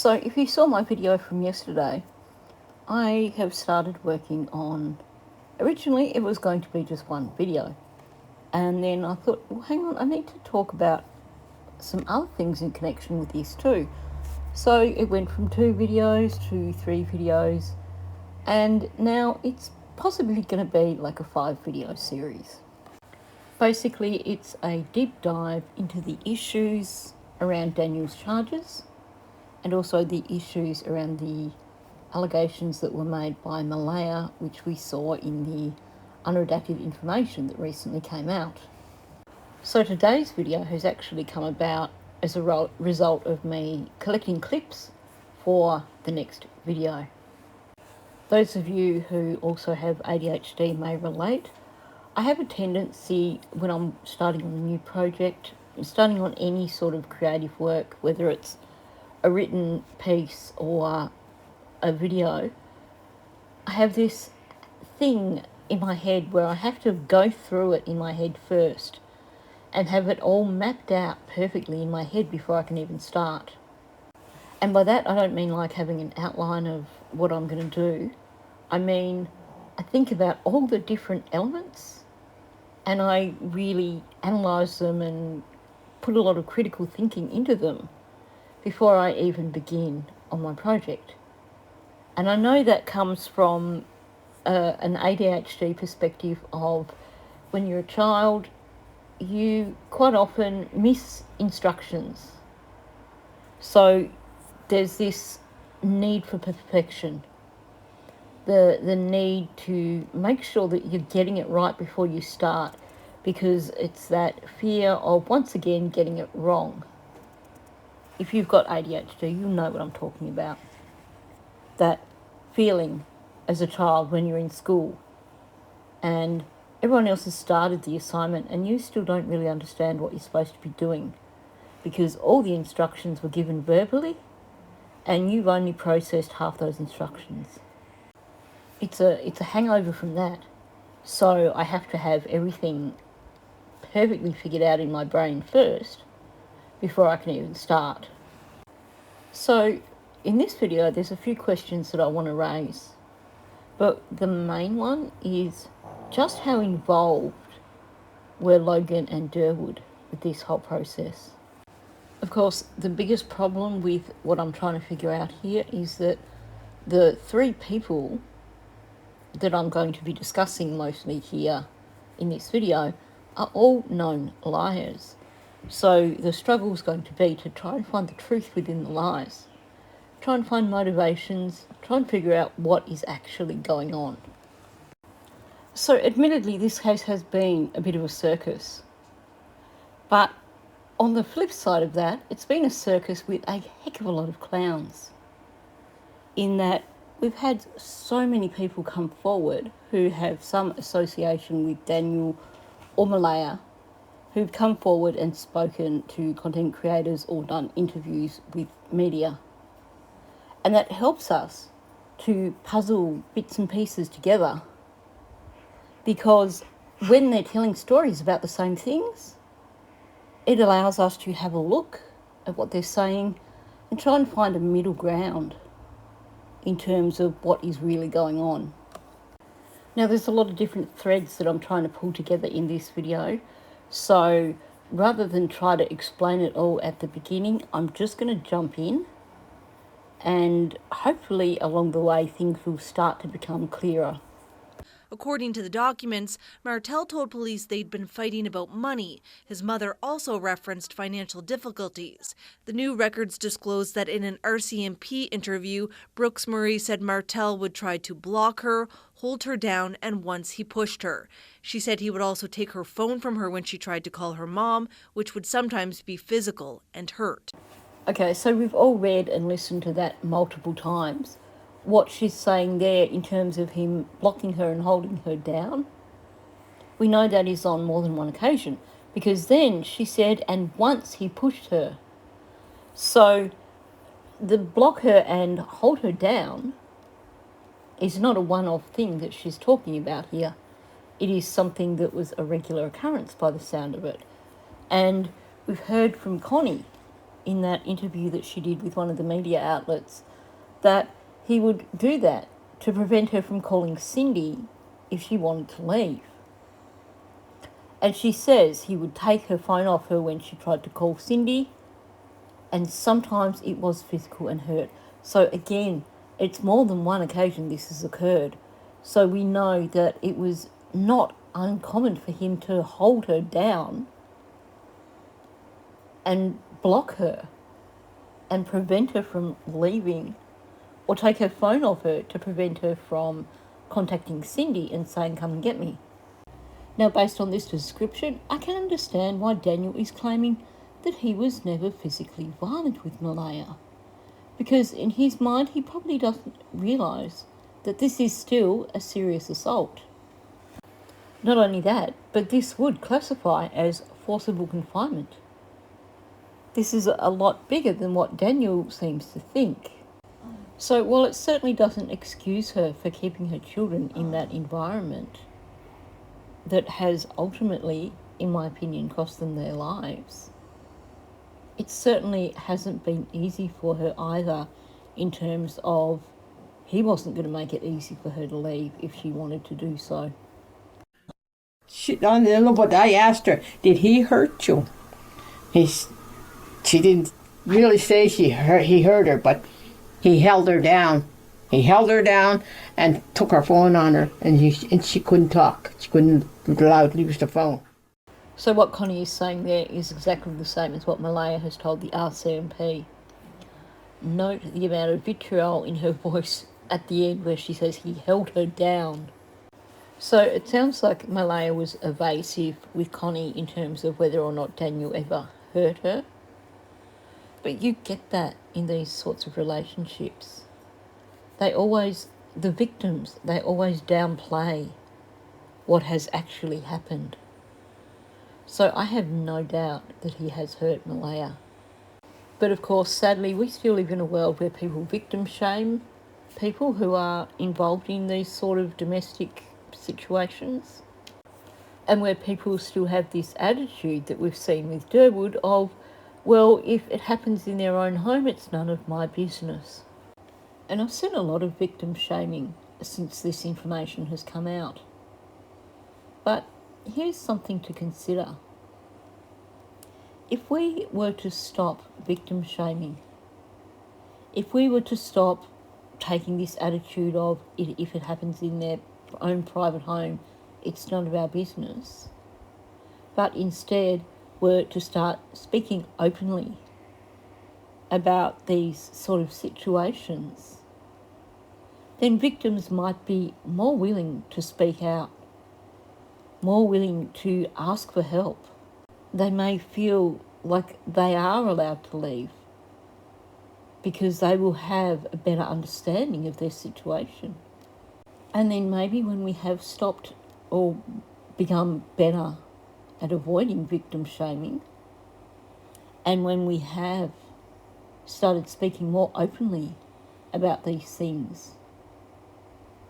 So if you saw my video from yesterday, I have started working on, originally it was going to be just one video. And then I thought, well, hang on, I need to talk about some other things in connection with this too. So it went from 2 videos to 3 videos, and now it's possibly going to be like a 5 video series. Basically, it's a deep dive into the issues around Daniel's charges and also the issues around the allegations that were made by Malaya, which we saw in the unredacted information that recently came out. So today's video has actually come about as a result of me collecting clips for the next video. Those of you who also have ADHD may relate. I have a tendency when I'm starting on a new project, starting on any sort of creative work, whether it's a written piece or a video, I have this thing in my head where I have to go through it in my head first and have it all mapped out perfectly in my head before I can even start. And by that, I don't mean like having an outline of what I'm going to do. I mean, I think about all the different elements and I really analyse them and put a lot of critical thinking into them before I even begin on my project. And I know that comes from an ADHD perspective of when you're a child, you quite often miss instructions. So there's this need for perfection, the need to make sure that you're getting it right before you start, because it's that fear of once again getting it wrong. If you've got ADHD, you'll know what I'm talking about. That feeling as a child when you're in school and everyone else has started the assignment and you still don't really understand what you're supposed to be doing because all the instructions were given verbally and you've only processed half those instructions. It's a hangover from that. So I have to have everything perfectly figured out in my brain first before I can even start. So in this video, there's a few questions that I want to raise, but the main one is just how involved were Logan and Derwood with this whole process. Of course, the biggest problem with what I'm trying to figure out here is that the 3 people that I'm going to be discussing mostly here in this video are all known liars. So the struggle is going to be to try and find the truth within the lies, try and find motivations, try and figure out what is actually going on. So admittedly, this case has been a bit of a circus, but on the flip side of that, it's been a circus with a heck of a lot of clowns, in that we've had so many people come forward who have some association with Daniel or Malaya, who've come forward and spoken to content creators or done interviews with media. And that helps us to puzzle bits and pieces together, because when they're telling stories about the same things, it allows us to have a look at what they're saying and try and find a middle ground in terms of what is really going on. Now, there's a lot of different threads that I'm trying to pull together in this video. So rather than try to explain it all at the beginning, I'm just going to jump in and hopefully along the way things will start to become clearer. According to the documents, Martel told police they'd been fighting about money. His mother also referenced financial difficulties. The new records disclosed that in an RCMP interview, Brooks Murray said Martel would try to block her, hold her down, and once he pushed her. She said he would also take her phone from her when she tried to call her mom, which would sometimes be physical and hurt. Okay, so we've all read and listened to that multiple times. What she's saying there in terms of him blocking her and holding her down, we know that is on more than one occasion, because then she said, and once he pushed her. So the block her and hold her down is not a one-off thing that she's talking about here. It is something that was a regular occurrence by the sound of it. And we've heard from Connie in that interview that she did with one of the media outlets that he would do that to prevent her from calling Cindy if she wanted to leave. And she says he would take her phone off her when she tried to call Cindy, and sometimes it was physical and hurt. So again, it's more than one occasion this has occurred. So we know that it was not uncommon for him to hold her down and block her and prevent her from leaving, or take her phone off her to prevent her from contacting Cindy and saying, come and get me. Now, based on this description, I can understand why Daniel is claiming that he was never physically violent with Malaya, because in his mind he probably doesn't realise that this is still a serious assault. Not only that, but this would classify as forcible confinement. This is a lot bigger than what Daniel seems to think. So while it certainly doesn't excuse her for keeping her children in that environment that has ultimately, in my opinion, cost them their lives, it certainly hasn't been easy for her either, in terms of he wasn't going to make it easy for her to leave if she wanted to do so. But I asked her, did he hurt you? She didn't really say he hurt her, but he held her down. He held her down and took her phone on her, and she couldn't talk. She couldn't loudly use the phone. So what Connie is saying there is exactly the same as what Malaya has told the RCMP. Note the amount of vitriol in her voice at the end where she says he held her down. So it sounds like Malaya was evasive with Connie in terms of whether or not Daniel ever hurt her. But you get that in these sorts of relationships. The victims, they always downplay what has actually happened. So I have no doubt that he has hurt Malaya. But of course, sadly, we still live in a world where people victim shame people who are involved in these sort of domestic situations, and where people still have this attitude that we've seen with Derwood of, well, if it happens in their own home, it's none of my business. And I've seen a lot of victim shaming since this information has come out. But here's something to consider. If we were to stop victim shaming, if we were to stop taking this attitude of if it happens in their own private home, it's none of our business, but instead were to start speaking openly about these sort of situations, then victims might be more willing to speak out, more willing to ask for help. They may feel like they are allowed to leave because they will have a better understanding of their situation. And then maybe when we have stopped or become better at avoiding victim shaming, and when we have started speaking more openly about these things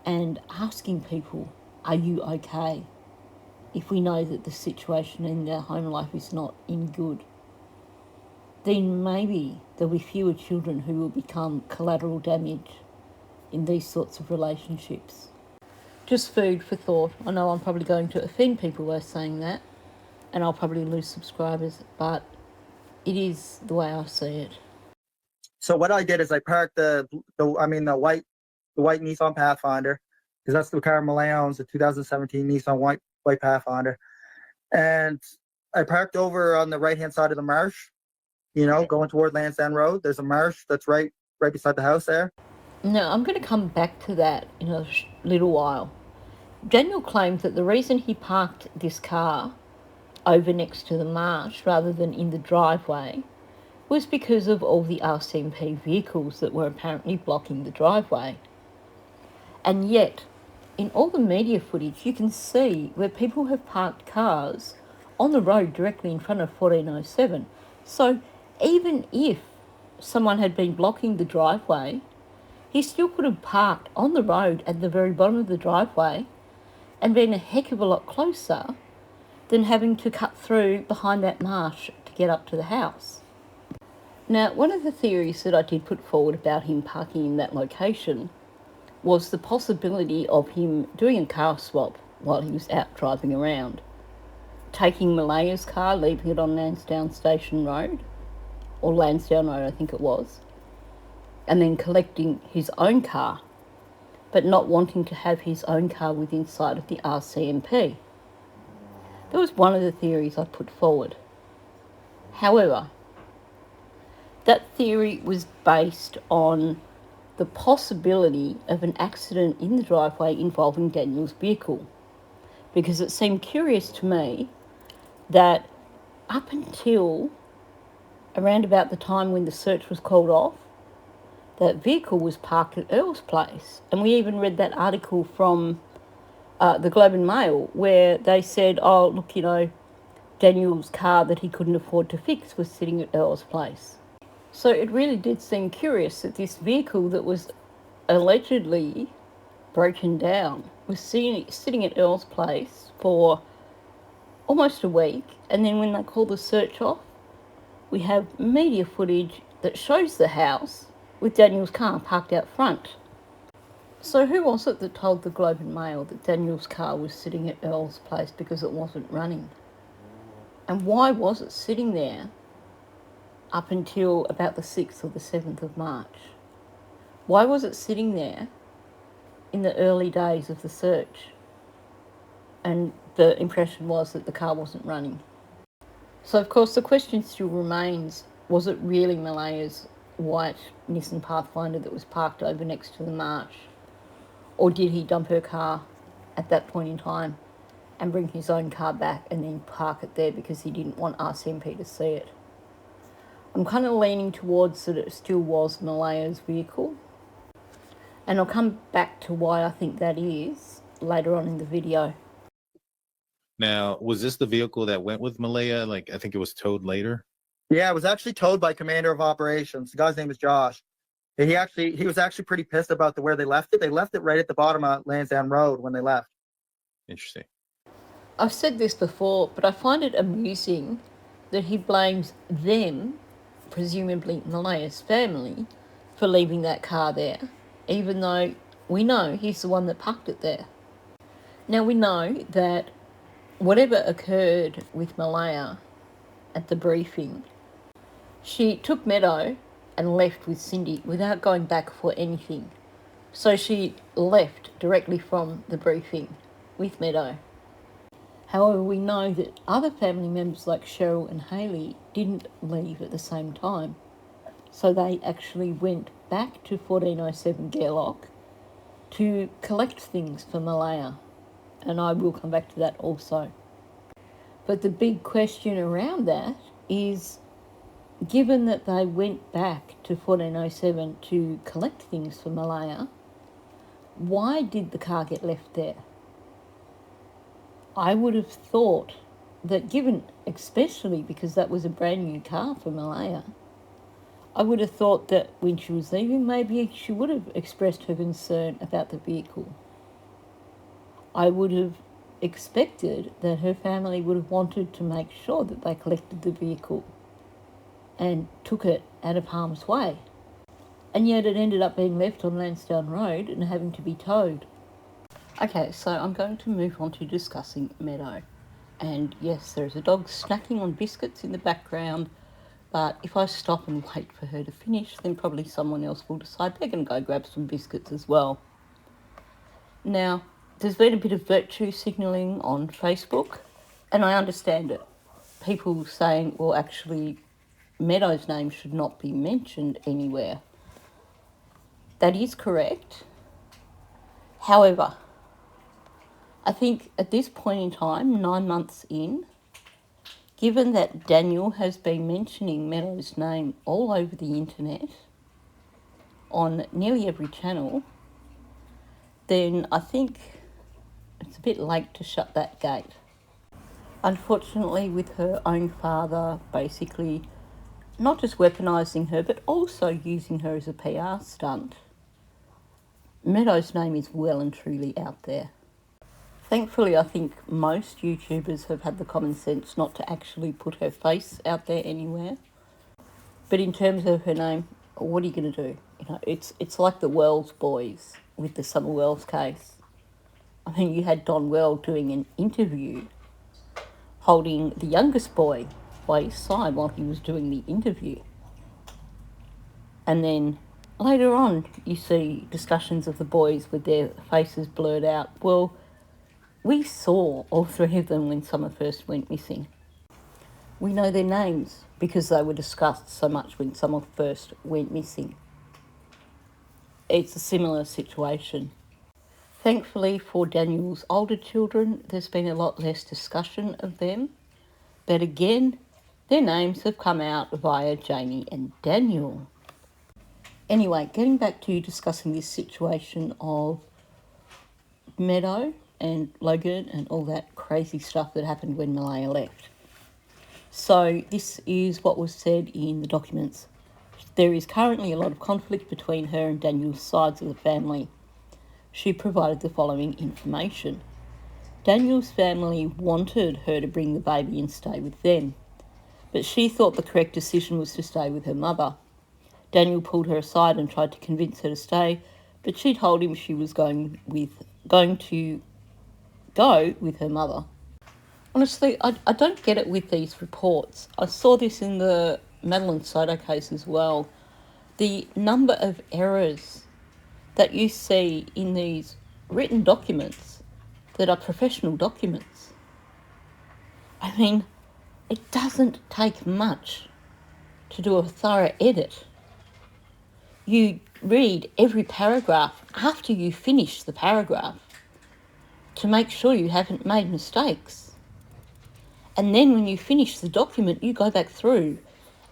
and asking people, are you okay? If we know that the situation in their home life is not in good, then maybe there'll be fewer children who will become collateral damage in these sorts of relationships. Just food for thought. I know I'm probably going to offend people by saying that, and I'll probably lose subscribers, but it is the way I see it. So what I did is I parked the white Nissan Pathfinder, because that's the car Malaya owns, the 2017 Nissan white Pathfinder, and I parked over on the right hand side of the marsh, going toward Lansdowne Road. There's a marsh that's right beside the house there. Now, I'm going to come back to that in a little while. Daniel claims that the reason he parked this car over next to the marsh rather than in the driveway was because of all the RCMP vehicles that were apparently blocking the driveway. And yet, in all the media footage, you can see where people have parked cars on the road directly in front of 1407. So even if someone had been blocking the driveway, he still could have parked on the road at the very bottom of the driveway and been a heck of a lot closer than having to cut through behind that marsh to get up to the house. Now, one of the theories that I did put forward about him parking in that location was the possibility of him doing a car swap while he was out driving around, taking Malaya's car, leaving it on Lansdowne Station Road, or Lansdowne Road I think it was, and then collecting his own car, but not wanting to have his own car within sight of the RCMP. That was one of the theories I put forward. However, that theory was based on the possibility of an accident in the driveway involving Daniel's vehicle, because it seemed curious to me that up until around about the time when the search was called off, that vehicle was parked at Earl's place. And we even read that article from the Globe and Mail where they said, oh, look, you know, Daniel's car that he couldn't afford to fix was sitting at Earl's place. So it really did seem curious that this vehicle that was allegedly broken down was sitting at Earl's place for almost a week, and then when they call the search off, we have media footage that shows the house with Daniel's car parked out front. So who was it that told the Globe and Mail that Daniel's car was sitting at Earl's place because it wasn't running? And why was it sitting there up until about the 6th or the 7th of March? Why was it sitting there in the early days of the search? And the impression was that the car wasn't running. So of course the question still remains, was it really Malaya's white Nissan Pathfinder that was parked over next to the marsh? Or did he dump her car at that point in time and bring his own car back and then park it there because he didn't want RCMP to see it? I'm kind of leaning towards that it still was Malaya's vehicle. And I'll come back to why I think that is later on in the video. Now, was this the vehicle that went with Malaya? Like, I think it was towed later. Yeah, it was actually towed by Commander of Operations. The guy's name is Josh. And he was actually pretty pissed about where they left it. They left it right at the bottom of Lansdowne Road when they left. Interesting. I've said this before, but I find it amusing that he blames them, presumably Malaya's family, for leaving that car there, even though we know he's the one that parked it there. Now we know that whatever occurred with Malaya at the briefing, she took Meadow and left with Cindy without going back for anything. So she left directly from the briefing with Meadow. However, we know that other family members like Cheryl and Hayley didn't leave at the same time. So they actually went back to 1407 Gairloch to collect things for Malaya. And I will come back to that also. But the big question around that is, given that they went back to 1407 to collect things for Malaya, why did the car get left there? I would have thought that given, especially because that was a brand new car for Malaya, I would have thought that when she was leaving, maybe she would have expressed her concern about the vehicle. I would have expected that her family would have wanted to make sure that they collected the vehicle and took it out of harm's way. And yet it ended up being left on Lansdowne Road and having to be towed. Okay, so I'm going to move on to discussing Meadow. And yes, there's a dog snacking on biscuits in the background, but if I stop and wait for her to finish, then probably someone else will decide they're going to go grab some biscuits as well. Now, there's been a bit of virtue signalling on Facebook, and I understand it. People saying, well, actually, Meadow's name should not be mentioned anywhere. That is correct. However, I think at this point in time, 9 months in, given that Daniel has been mentioning Meadow's name all over the internet, on nearly every channel, then I think it's a bit late to shut that gate. Unfortunately, with her own father basically not just weaponising her, but also using her as a PR stunt, Meadow's name is well and truly out there. Thankfully, I think most YouTubers have had the common sense not to actually put her face out there anywhere. But in terms of her name, what are you going to do? You know, it's like the Wells boys with the Summer Wells case. I mean, you had Don Well doing an interview holding the youngest boy by his side while he was doing the interview. And then later on, you see discussions of the boys with their faces blurred out. Well, we saw all three of them when Summer first went missing. We know their names because they were discussed so much when Summer first went missing. It's a similar situation. Thankfully for Daniel's older children, there's been a lot less discussion of them. But again, their names have come out via Janie and Daniel. Anyway, getting back to discussing this situation of Meadow and Logan and all that crazy stuff that happened when Malaya left. So this is what was said in the documents. There is currently a lot of conflict between her and Daniel's sides of the family. She provided the following information. Daniel's family wanted her to bring the baby and stay with them, but she thought the correct decision was to stay with her mother. Daniel pulled her aside and tried to convince her to stay, but she told him she was going to go with her mother. Honestly, I don't get it with these reports. I saw this in the Madeline Soto case as well. The number of errors that you see in these written documents that are professional documents. I mean, it doesn't take much to do a thorough edit. You read every paragraph after you finish the paragraph to make sure you haven't made mistakes. And then when you finish the document, you go back through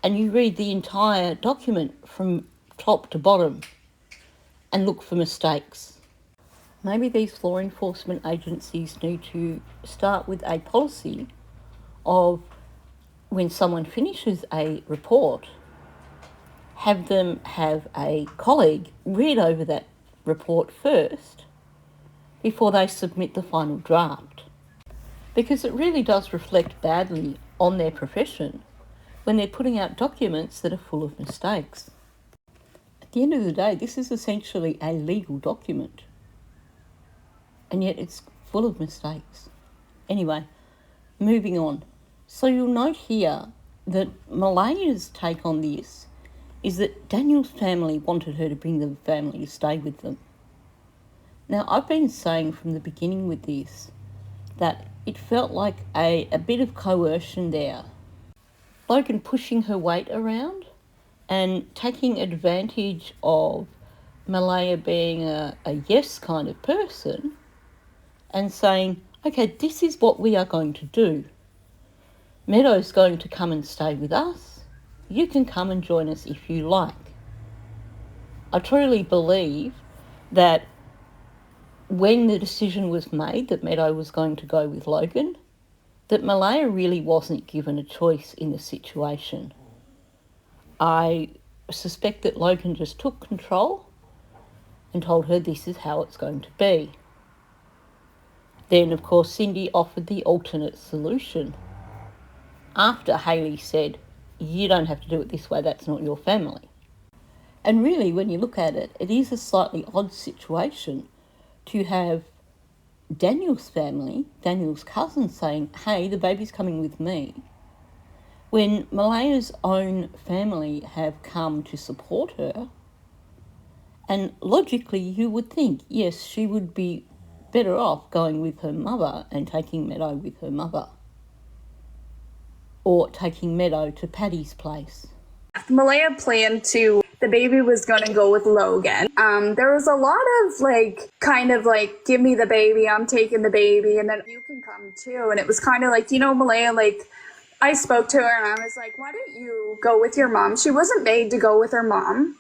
and you read the entire document from top to bottom and look for mistakes. Maybe these law enforcement agencies need to start with a policy of when someone finishes a report, have them have a colleague read over that report first before they submit the final draft. Because it really does reflect badly on their profession when they're putting out documents that are full of mistakes. At the end of the day, this is essentially a legal document, and yet it's full of mistakes. Anyway, moving on. So you'll note here that Malaya's take on this is that Daniel's family wanted her to bring the family to stay with them. Now, I've been saying from the beginning with this that it felt like a bit of coercion there. Logan pushing her weight around and taking advantage of Malaya being a yes kind of person and saying, okay, this is what we are going to do. Meadow's going to come and stay with us. You can come and join us if you like. I truly believe that when the decision was made that Meadow was going to go with Logan, that Malaya really wasn't given a choice in the situation. I suspect that Logan just took control and told her this is how it's going to be. Then, of course, Cindy offered the alternate solution. After Hayley said, you don't have to do it this way, that's not your family. And really, when you look at it, it is a slightly odd situation to have Daniel's family, Daniel's cousin, saying, hey, the baby's coming with me, when Malaya's own family have come to support her. And logically, you would think, yes, she would be better off going with her mother and taking Meadow with her mother, or taking Meadow to Paddy's place. Malaya planned the baby was going to go with Logan. There was a lot of give me the baby, I'm taking the baby, and then you can come too. And it was kind of like, Malaya, I spoke to her and I was like, why don't you go with your mom? She wasn't made to go with her mom.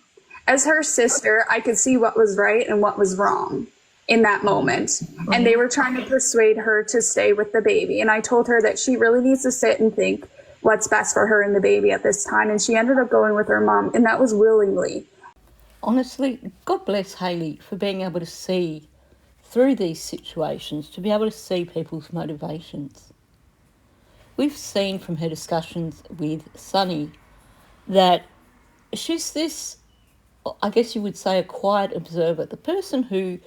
As her sister, I could see what was right and what was wrong in that moment. And they were trying to persuade her to stay with the baby. And I told her that she really needs to sit and think what's best for her and the baby at this time. And she ended up going with her mom, and that was willingly. Honestly, God bless Hayley for being able to see through these situations, to be able to see people's motivations. We've seen from her discussions with Sunny that she's this, I guess you would say, a quiet observer, the person who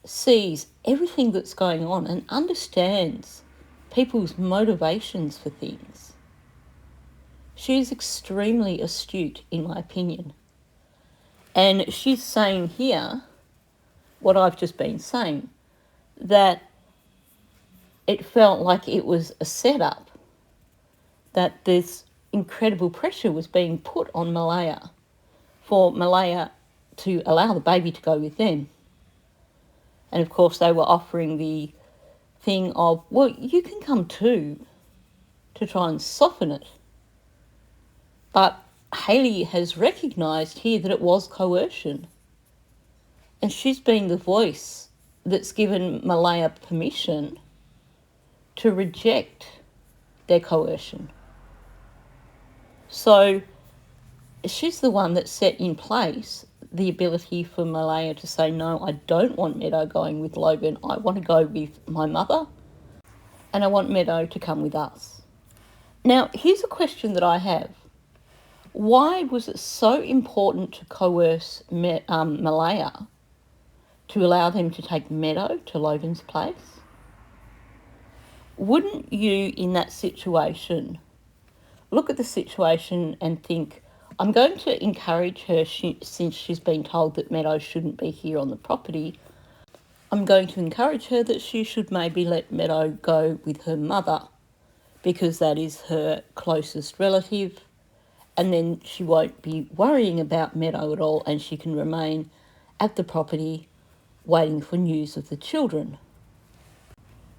sees everything that's going on and understands people's motivations for things. She's extremely astute, in my opinion. And she's saying here what I've just been saying, that it felt like it was a setup, that this incredible pressure was being put on Malaya for Malaya to allow the baby to go with them. And of course they were offering the thing of, well, you can come too, to try and soften it. But Hayley has recognised here that it was coercion. And she's been the voice that's given Malaya permission to reject their coercion. So she's the one that set in place the ability for Malaya to say, no, I don't want Meadow going with Logan. I want to go with my mother, and I want Meadow to come with us. Now, here's a question that I have. Why was it so important to coerce Malaya to allow them to take Meadow to Logan's place? Wouldn't you, in that situation, look at the situation and think, I'm going to encourage her, since she's been told that Meadow shouldn't be here on the property, I'm going to encourage her that she should maybe let Meadow go with her mother, because that is her closest relative, and then she won't be worrying about Meadow at all, and she can remain at the property waiting for news of the children.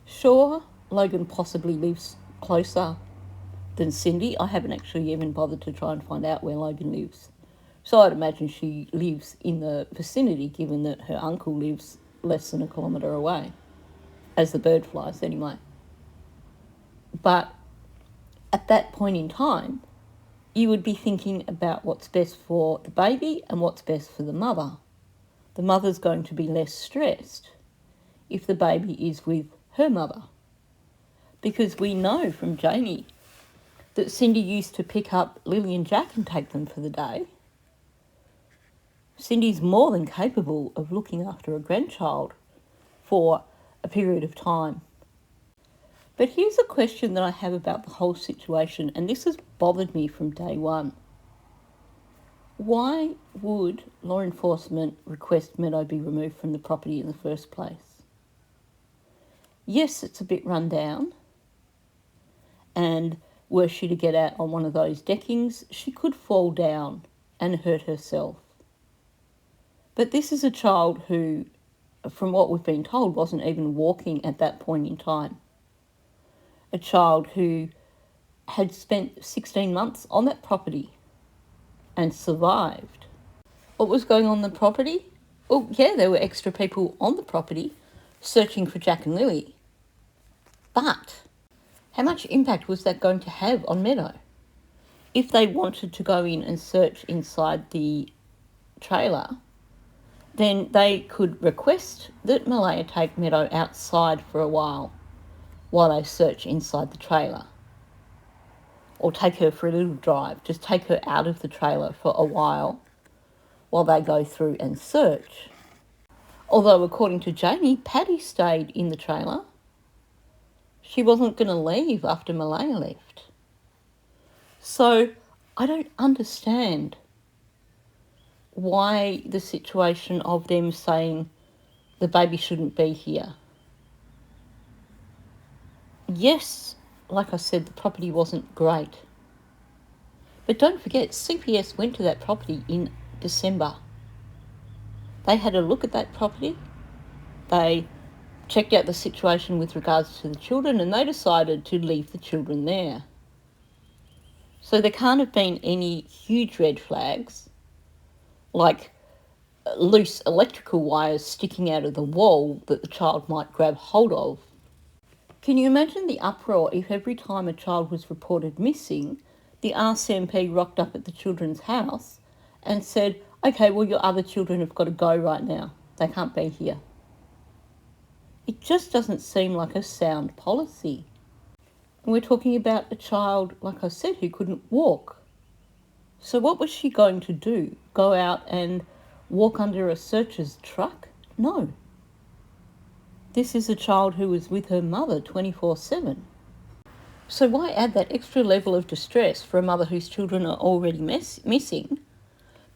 Sure, Logan possibly lives closer than Cindy. I haven't actually even bothered to try and find out where Logan lives. So I'd imagine she lives in the vicinity, given that her uncle lives less than a kilometre away, as the bird flies anyway. But at that point in time, you would be thinking about what's best for the baby and what's best for the mother. The mother's going to be less stressed if the baby is with her mother, because we know from Janie that Cindy used to pick up Lily and Jack and take them for the day. Cindy's more than capable of looking after a grandchild for a period of time. But here's a question that I have about the whole situation, and this has bothered me from day one. Why would law enforcement request Meadow be removed from the property in the first place? Yes, it's a bit run down, and were she to get out on one of those deckings, she could fall down and hurt herself. But this is a child who, from what we've been told, wasn't even walking at that point in time. A child who had spent 16 months on that property and survived. What was going on the property? Well, yeah, there were extra people on the property searching for Jack and Lily. But how much impact was that going to have on Meadow? If they wanted to go in and search inside the trailer, then they could request that Malaya take Meadow outside for a while they search inside the trailer. Or take her for a little drive. Just take her out of the trailer for a while they go through and search. Although, according to Janie, Patty stayed in the trailer. She wasn't going to leave after Malaya left. So I don't understand why the situation of them saying the baby shouldn't be here. Yes, like I said, the property wasn't great. But don't forget, CPS went to that property in December. They had a look at that property. They checked out the situation with regards to the children, and they decided to leave the children there. So there can't have been any huge red flags, like loose electrical wires sticking out of the wall that the child might grab hold of. Can you imagine the uproar if every time a child was reported missing, the RCMP rocked up at the children's house and said, okay, well, your other children have got to go right now. They can't be here. It just doesn't seem like a sound policy. And we're talking about a child, like I said, who couldn't walk. So what was she going to do? Go out and walk under a searcher's truck? No. This is a child who was with her mother 24/7. So why add that extra level of distress for a mother whose children are already missing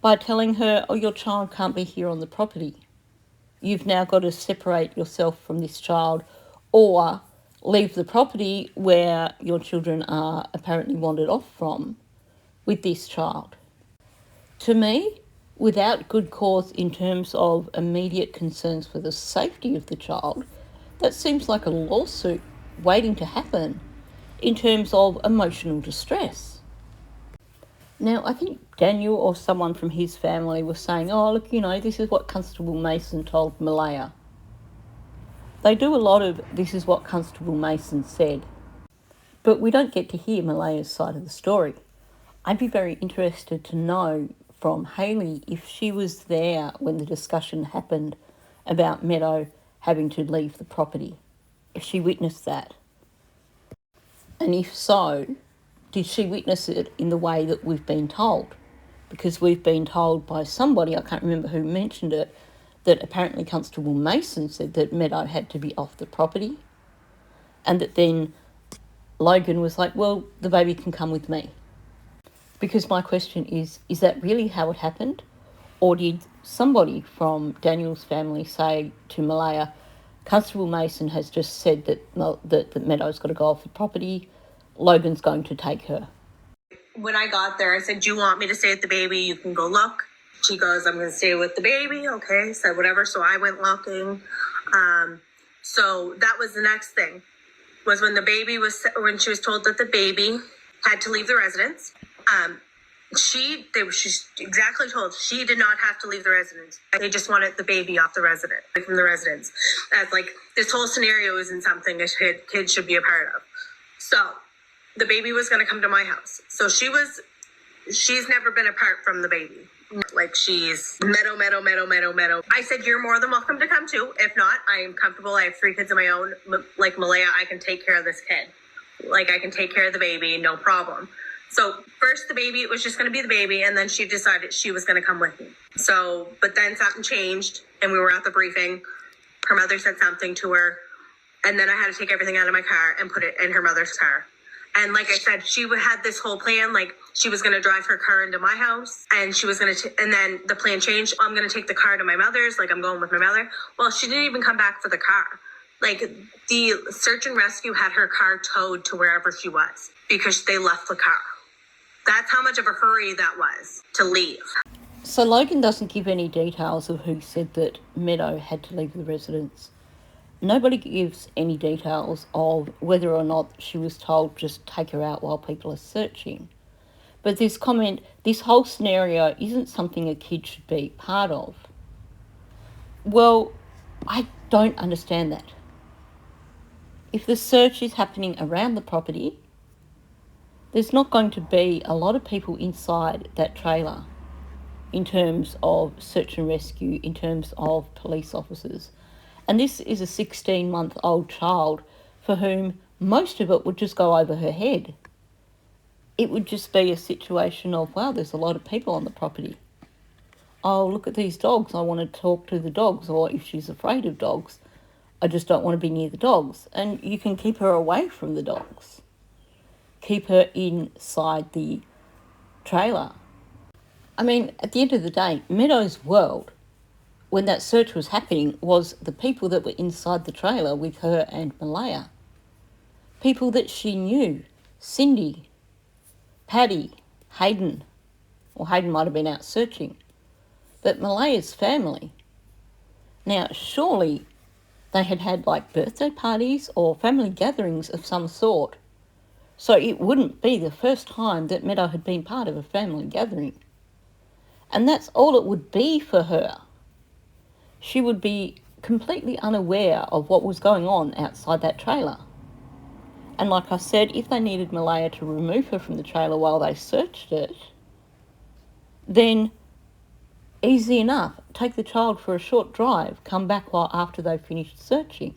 by telling her, oh, your child can't be here on the property. You've now got to separate yourself from this child or leave the property where your children are apparently wandered off from with this child. To me, without good cause in terms of immediate concerns for the safety of the child, that seems like a lawsuit waiting to happen in terms of emotional distress. Now, I think Daniel or someone from his family was saying, oh, look, this is what Constable Mason told Malaya. They do a lot of this is what Constable Mason said, but we don't get to hear Malaya's side of the story. I'd be very interested to know from Hayley if she was there when the discussion happened about Meadow having to leave the property, if she witnessed that. And if so, did she witness it in the way that we've been told? Because we've been told by somebody, I can't remember who mentioned it, that apparently Constable Mason said that Meadow had to be off the property, and that then Logan was like, well, the baby can come with me. Because my question is that really how it happened? Or did somebody from Daniel's family say to Malaya, Constable Mason has just said that Meadow's got to go off the property, Logan's going to take her? When I got there, I said, do you want me to stay with the baby? You can go look. She goes, I'm going to stay with the baby. Okay, said whatever. So I went looking. So that was the next thing, was when when she was told that the baby had to leave the residence. She's exactly told she did not have to leave the residence. They just wanted the baby off the residence, from the residence. As like this whole scenario isn't something a kid should be a part of. So the baby was going to come to my house. So she's never been apart from the baby. Like she's meadow. I said, you're more than welcome to come too. If not, I am comfortable. I have 3 kids of my own. Like Malaya, I can take care of this kid. Like I can take care of the baby, no problem. So first the baby, it was just going to be the baby. And then she decided she was going to come with me. So, but then something changed and we were at the briefing. Her mother said something to her. And then I had to take everything out of my car and put it in her mother's car. And like I said, she had this whole plan, like she was going to drive her car into my house and she was going to, and then the plan changed. I'm going to take the car to my mother's, like I'm going with my mother. Well, she didn't even come back for the car. Like the search and rescue had her car towed to wherever she was because they left the car. That's how much of a hurry that was to leave. So Logan doesn't give any details of who said that Meadow had to leave the residence. Nobody gives any details of whether or not she was told just take her out while people are searching. But this comment, this whole scenario isn't something a kid should be part of. Well, I don't understand that. If the search is happening around the property, there's not going to be a lot of people inside that trailer in terms of search and rescue, in terms of police officers. And this is a 16-month-old child for whom most of it would just go over her head. It would just be a situation of, wow, there's a lot of people on the property. Oh, look at these dogs. I want to talk to the dogs. Or if she's afraid of dogs, I just don't want to be near the dogs. And you can keep her away from the dogs. Keep her inside the trailer. I mean, at the end of the day, Meadow's world, when that search was happening, was the people that were inside the trailer with her and Malaya. People that she knew. Cindy, Paddy, Hayden. Or Hayden might have been out searching. But Malaya's family. Now, surely they had like birthday parties or family gatherings of some sort. So it wouldn't be the first time that Meadow had been part of a family gathering. And that's all it would be for her. She would be completely unaware of what was going on outside that trailer. And like I said, if they needed Malaya to remove her from the trailer while they searched it, then easy enough. Take the child for a short drive, come back after they've finished searching.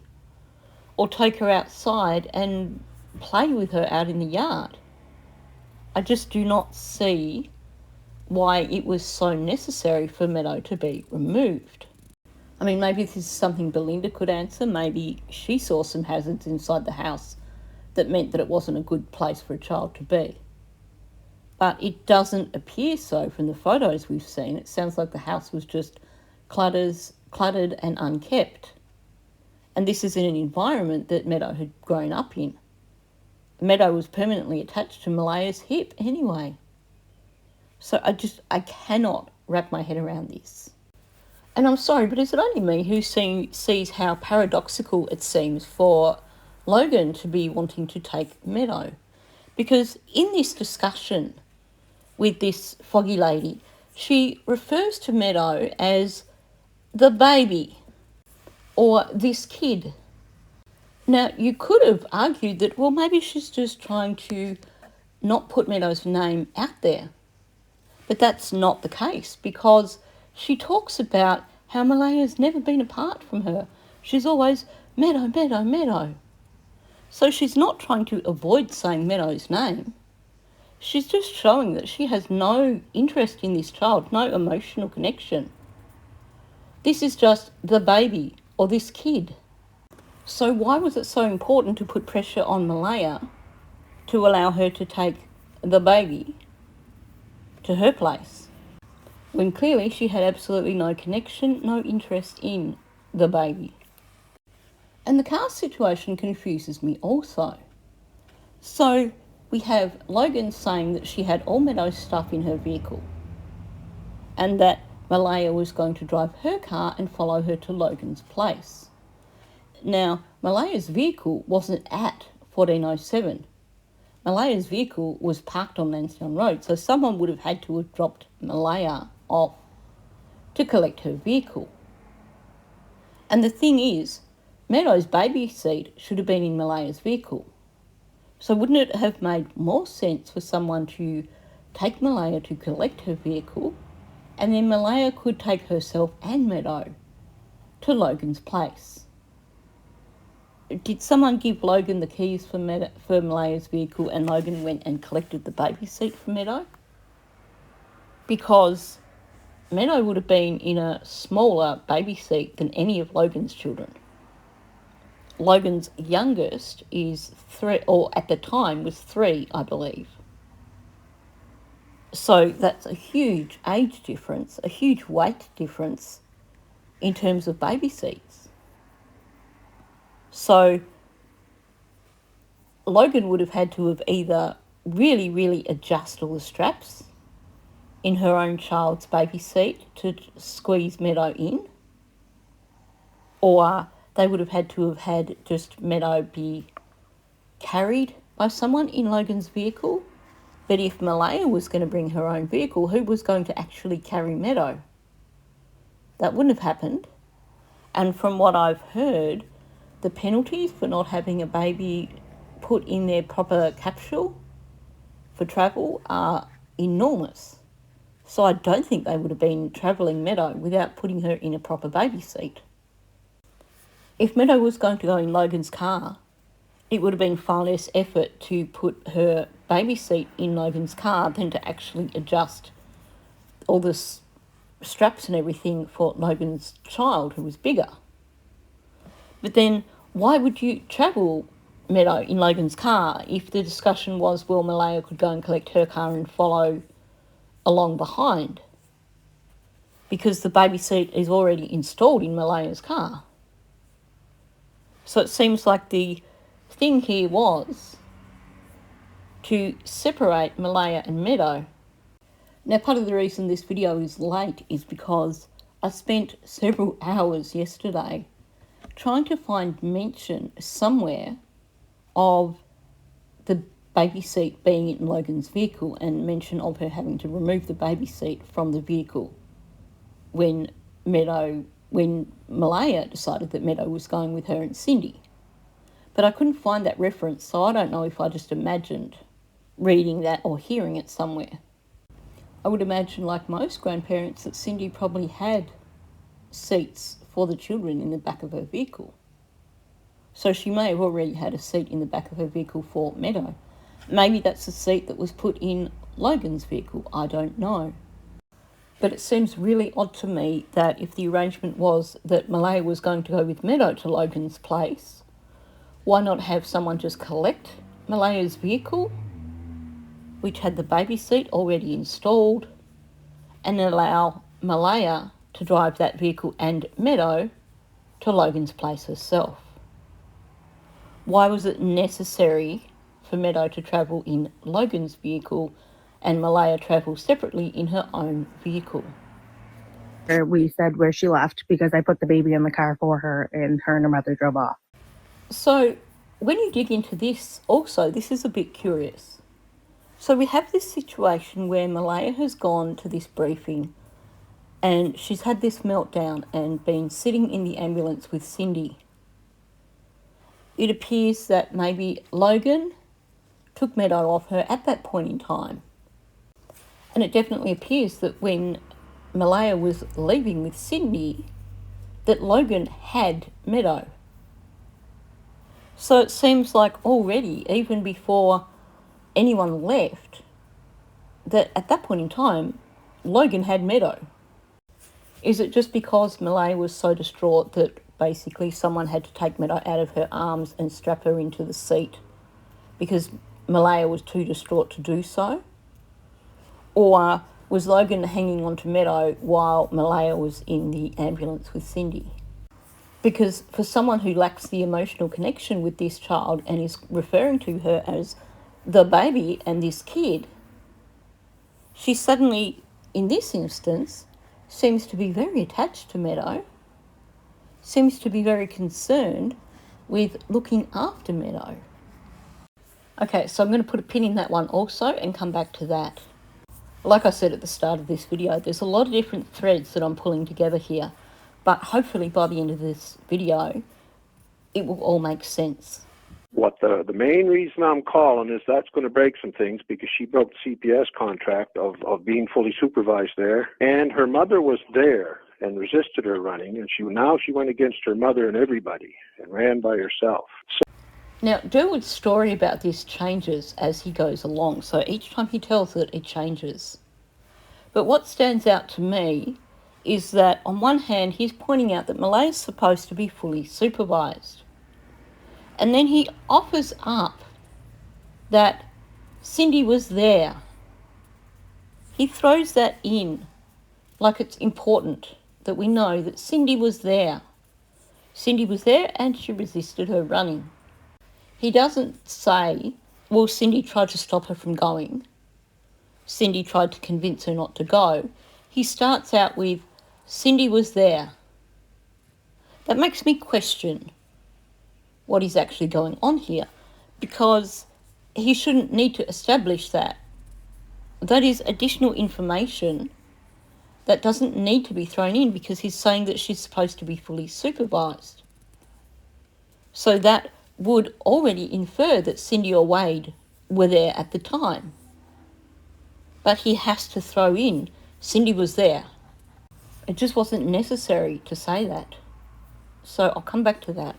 Or take her outside and play with her out in the yard. I just do not see why it was so necessary for Meadow to be removed. I mean, maybe this is something Belinda could answer. Maybe she saw some hazards inside the house that meant that it wasn't a good place for a child to be. But it doesn't appear so from the photos we've seen. It sounds like the house was just cluttered and unkept. And this is in an environment that Meadow had grown up in. Meadow was permanently attached to Malaya's hip anyway. So I cannot wrap my head around this. And I'm sorry, but is it only me who sees how paradoxical it seems for Logan to be wanting to take Meadow? Because in this discussion with this foggy lady, she refers to Meadow as the baby or this kid. Now, you could have argued that, well, maybe she's just trying to not put Meadow's name out there. But that's not the case, because she talks about how Malaya's never been apart from her. She's always Meadow, Meadow, Meadow. So she's not trying to avoid saying Meadow's name. She's just showing that she has no interest in this child, no emotional connection. This is just the baby or this kid. So why was it so important to put pressure on Malaya to allow her to take the baby to her place, when clearly she had absolutely no connection, no interest in the baby? And the car situation confuses me also. So we have Logan saying that she had all Meadow's stuff in her vehicle and that Malaya was going to drive her car and follow her to Logan's place. Now, Malaya's vehicle wasn't at 1407. Malaya's vehicle was parked on Lansdowne Road, so someone would have had to have dropped Malaya off to collect her vehicle. And the thing is, Meadow's baby seat should have been in Malaya's vehicle. So wouldn't it have made more sense for someone to take Malaya to collect her vehicle, and then Malaya could take herself and Meadow to Logan's place? Did someone give Logan the keys for Malaya's vehicle and Logan went and collected the baby seat for Meadow? Because Meadow would have been in a smaller baby seat than any of Logan's children. Logan's youngest is 3, or at the time was 3, I believe. So that's a huge age difference, a huge weight difference in terms of baby seats. So Logan would have had to have either really, really adjust all the straps in her own child's baby seat to squeeze Meadow in, or they would have had to have had just Meadow be carried by someone in Logan's vehicle. But if Malaya was going to bring her own vehicle, who was going to actually carry Meadow? That wouldn't have happened. And from what I've heard, the penalties for not having a baby put in their proper capsule for travel are enormous. So I don't think they would have been travelling Meadow without putting her in a proper baby seat. If Meadow was going to go in Logan's car, it would have been far less effort to put her baby seat in Logan's car than to actually adjust all the straps and everything for Logan's child, who was bigger. But then why would you travel Meadow in Logan's car if the discussion was, well, Malaya could go and collect her car and follow along behind? Because the baby seat is already installed in Malaya's car. So it seems like the thing here was to separate Malaya and Meadow. Now, part of the reason this video is late is because I spent several hours yesterday trying to find mention somewhere of the baby seat being in Logan's vehicle and mention of her having to remove the baby seat from the vehicle when Malaya decided that Meadow was going with her and Cindy. But I couldn't find that reference, so I don't know if I just imagined reading that or hearing it somewhere. I would imagine, like most grandparents, that Cindy probably had seats for the children in the back of her vehicle. So she may have already had a seat in the back of her vehicle for Meadow. Maybe that's the seat that was put in Logan's vehicle. I don't know. But it seems really odd to me that if the arrangement was that Malaya was going to go with Meadow to Logan's place, why not have someone just collect Malaya's vehicle, which had the baby seat already installed, and allow Malaya to drive that vehicle and Meadow to Logan's place herself? Why was it necessary for Meadow to travel in Logan's vehicle and Malaya travel separately in her own vehicle? We said where she left because I put the baby in the car for her and her mother drove off. So when you dig into this, also, this is a bit curious. So we have this situation where Malaya has gone to this briefing and she's had this meltdown and been sitting in the ambulance with Cindy. It appears that maybe Logan took Meadow off her at that point in time. And it definitely appears that when Malaya was leaving with Cindy, that Logan had Meadow. So it seems like already, even before anyone left, that at that point in time, Logan had Meadow. Is it just because Malaya was so distraught that basically someone had to take Meadow out of her arms and strap her into the seat because Malaya was too distraught to do so? Or was Logan hanging on to Meadow while Malaya was in the ambulance with Cindy? Because for someone who lacks the emotional connection with this child and is referring to her as the baby and this kid, she suddenly, in this instance, seems to be very attached to Meadow, seems to be very concerned with looking after Meadow. Okay, so I'm going to put a pin in that one also and come back to that. Like I said at the start of this video, there's a lot of different threads that I'm pulling together here, but hopefully by the end of this video, it will all make sense. What the main reason I'm calling is that's going to break some things because she broke the CPS contract of being fully supervised there, and her mother was there and resisted her running, and she went against her mother and everybody and ran by herself. Now, Derwood's story about this changes as he goes along, so each time he tells it, it changes. But what stands out to me is that on one hand, he's pointing out that Malay is supposed to be fully supervised. And then he offers up that Cindy was there. He throws that in like it's important that we know that Cindy was there. Cindy was there and she resisted her running. He doesn't say, well, Cindy tried to stop her from going. Cindy tried to convince her not to go. He starts out with, Cindy was there. That makes me question what is actually going on here, because he shouldn't need to establish that. That is additional information that doesn't need to be thrown in because he's saying that she's supposed to be fully supervised. So that would already infer that Cindy or Wade were there at the time. But he has to throw in, Cindy was there. It just wasn't necessary to say that. So I'll come back to that.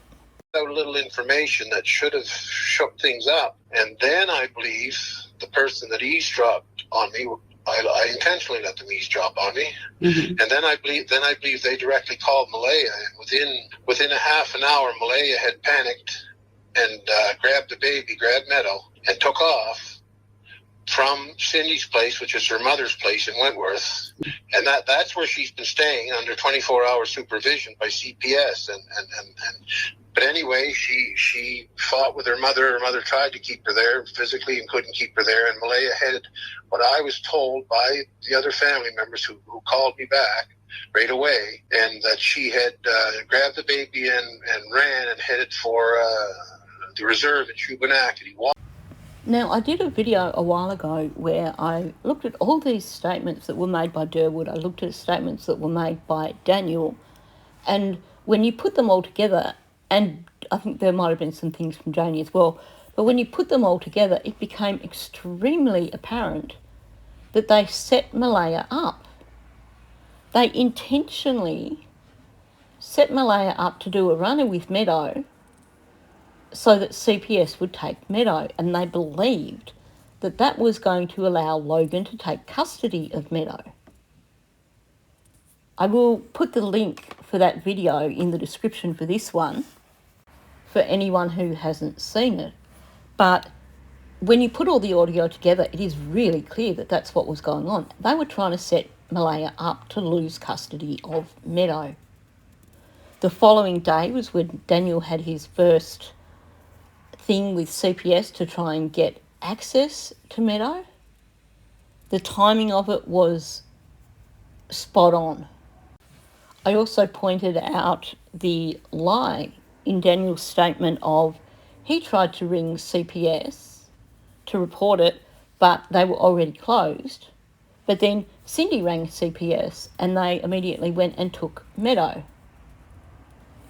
A little information that should have shook things up. And then I believe the person that eavesdropped on me, I intentionally let them eavesdrop on me. Mm-hmm. And then I believe they directly called Malaya. And within a half an hour, Malaya had panicked and grabbed the baby, grabbed Meadow, and took off from Cindy's place, which is her mother's place in Wentworth. And that's where she's been staying under 24-hour supervision by CPS. But anyway, she fought with her mother. Her mother tried to keep her there physically and couldn't keep her there. And Malaya headed, what I was told by the other family members who called me back right away, and that she had grabbed the baby and ran and headed for the reserve in Shubenacadie. Now, I did a video a while ago where I looked at all these statements that were made by Derwood. I looked at statements that were made by Daniel. And when you put them all together, and I think there might have been some things from Janie as well, but when you put them all together, it became extremely apparent that they set Malaya up. They intentionally set Malaya up to do a runner with Meadow so that CPS would take Meadow, and they believed that that was going to allow Logan to take custody of Meadow. I will put the link for that video in the description for this one for anyone who hasn't seen it. But when you put all the audio together, it is really clear that that's what was going on. They were trying to set Malaya up to lose custody of Meadow. The following day was when Daniel had his first thing with CPS to try and get access to Meadow. The timing of it was spot on. I also pointed out the lie in Daniel's statement of he tried to ring CPS to report it, but they were already closed. But then Cindy rang CPS and they immediately went and took Meadow.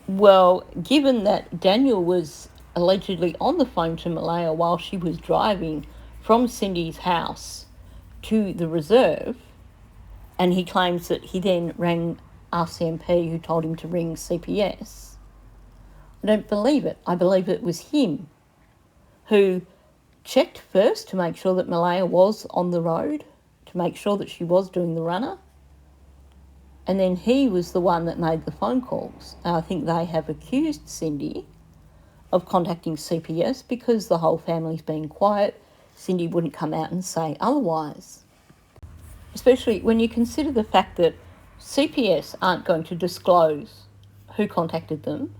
Well, given that Daniel was allegedly on the phone to Malaya while she was driving from Cindy's house to the reserve, and he claims that he then rang RCMP who told him to ring CPS, I don't believe it. I believe it was him who checked first to make sure that Malaya was on the road, to make sure that she was doing the runner, and then he was the one that made the phone calls. And I think they have accused Cindy of contacting CPS because the whole family's been quiet. Cindy wouldn't come out and say otherwise. Especially when you consider the fact that CPS aren't going to disclose who contacted them.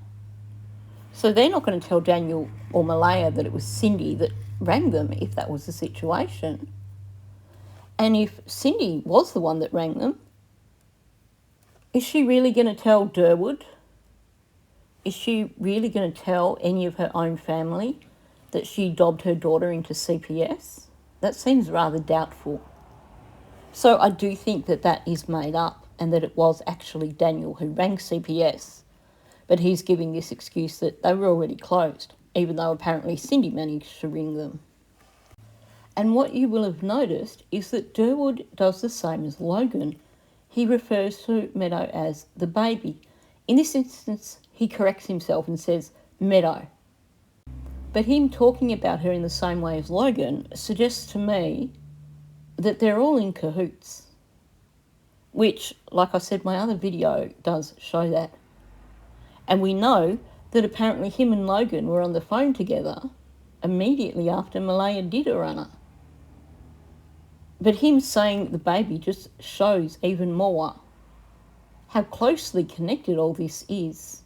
So they're not going to tell Daniel or Malaya that it was Cindy that rang them if that was the situation. And if Cindy was the one that rang them, is she really going to tell Derwood? Is she really going to tell any of her own family that she dobbed her daughter into CPS? That seems rather doubtful. So I do think that that is made up and that it was actually Daniel who rang CPS, but he's giving this excuse that they were already closed, even though apparently Cindy managed to ring them. And what you will have noticed is that Derwood does the same as Logan. He refers to Meadow as the baby. In this instance, he corrects himself and says Meadow. But him talking about her in the same way as Logan suggests to me that they're all in cahoots, which, like I said, my other video does show that. And we know that apparently him and Logan were on the phone together immediately after Malaya did a runner. But him saying the baby just shows even more how closely connected all this is.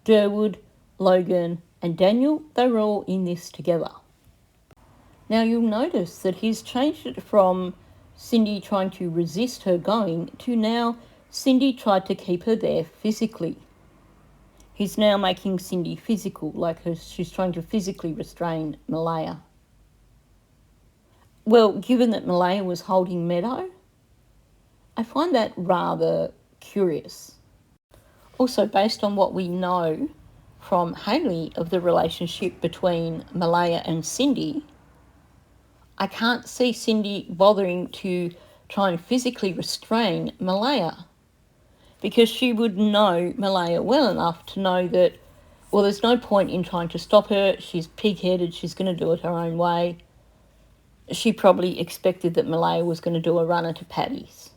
Derwood, Logan and Daniel, they were all in this together. Now you'll notice that he's changed it from Cindy trying to resist her going to now Cindy tried to keep her there physically. He's now making Cindy physical, like she's trying to physically restrain Malaya. Well, given that Malaya was holding Meadow, I find that rather curious. Also, based on what we know from Hayley of the relationship between Malaya and Cindy, I can't see Cindy bothering to try and physically restrain Malaya, because she would know Malaya well enough to know that, well, there's no point in trying to stop her. She's pig-headed. She's going to do it her own way. She probably expected that Malaya was going to do a runner to Paddy's.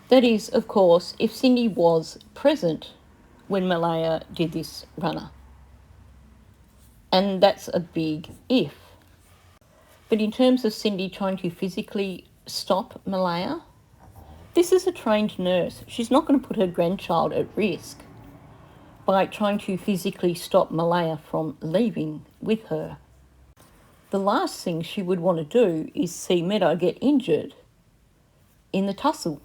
That is, of course, if Cindy was present when Malaya did this runner. And that's a big if. But in terms of Cindy trying to physically stop Malaya, this is a trained nurse. She's not going to put her grandchild at risk by trying to physically stop Malaya from leaving with her. The last thing she would want to do is see Meadow get injured in the tussle.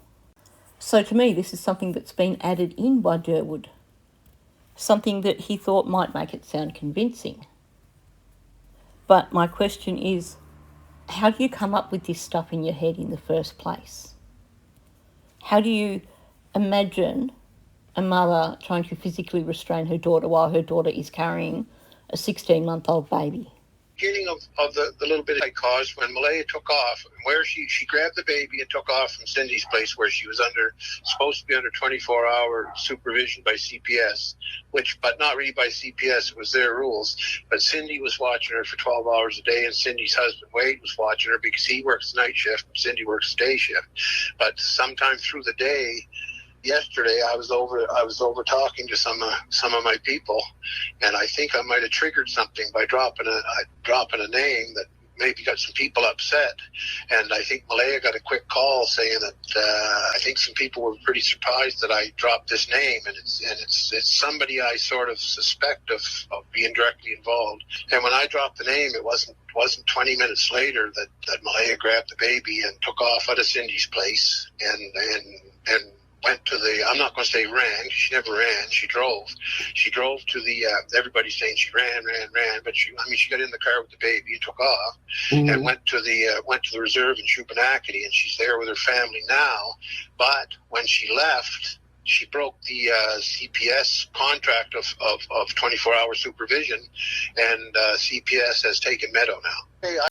So to me, this is something that's been added in by Derwood, something that he thought might make it sound convincing. But my question is, how do you come up with this stuff in your head in the first place? How do you imagine a mother trying to physically restrain her daughter while her daughter is carrying a 16-month-old baby? Beginning of the little bit I caused when Malaya took off, where she grabbed the baby and took off from Cindy's place where she was supposed to be under 24-hour supervision by CPS, but not really by CPS, it was their rules. But Cindy was watching her for 12 hours a day, and Cindy's husband Wade was watching her because he works night shift and Cindy works day shift. But sometime through the day, yesterday I was over talking to some of my people, and I think I might have triggered something by dropping a name that maybe got some people upset. And I think Malaya got a quick call saying that I think some people were pretty surprised that I dropped this name, and it's somebody I sort of suspect of being directly involved. And when I dropped the name, it wasn't 20 minutes later that Malaya grabbed the baby and took off out of Cindy's place and went to the, I'm not going to say ran, she never ran, she drove. She drove to the, everybody's saying she ran, but she got in the car with the baby and took off, and went to the reserve in Shubenacadie, and she's there with her family now. But when she left, she broke the CPS contract of 24-hour supervision, and CPS has taken Meadow now.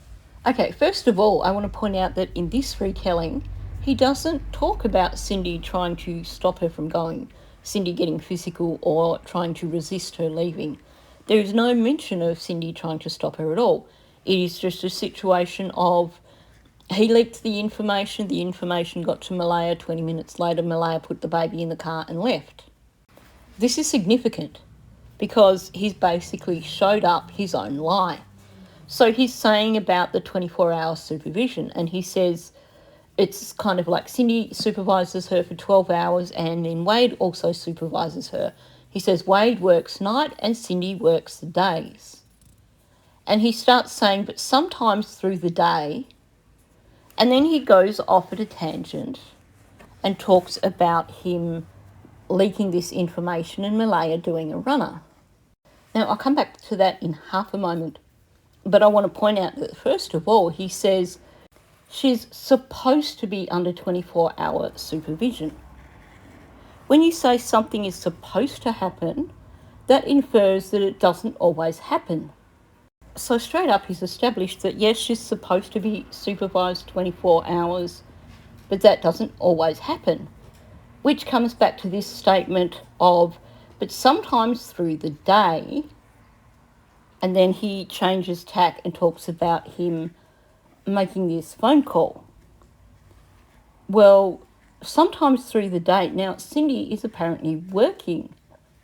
Okay, first of all, I want to point out that in this retelling, he doesn't talk about Cindy trying to stop her from going, Cindy getting physical or trying to resist her leaving. There is no mention of Cindy trying to stop her at all. It is just a situation of he leaked the information got to Malaya, 20 minutes later Malaya put the baby in the car and left. This is significant because he's basically showed up his own lie. So he's saying about the 24-hour supervision, and he says it's kind of like Cindy supervises her for 12 hours and then Wade also supervises her. He says Wade works night and Cindy works the days. And he starts saying, but sometimes through the day, and then he goes off at a tangent and talks about him leaking this information and Malaya doing a runner. Now, I'll come back to that in half a moment, but I want to point out that first of all, he says she's supposed to be under 24-hour supervision. When you say something is supposed to happen, that infers that it doesn't always happen. So straight up he's established that yes, she's supposed to be supervised 24 hours, but that doesn't always happen. Which comes back to this statement of, but sometimes through the day, and then he changes tack and talks about him making this phone call. Well, sometimes through the day. Now, Cindy is apparently working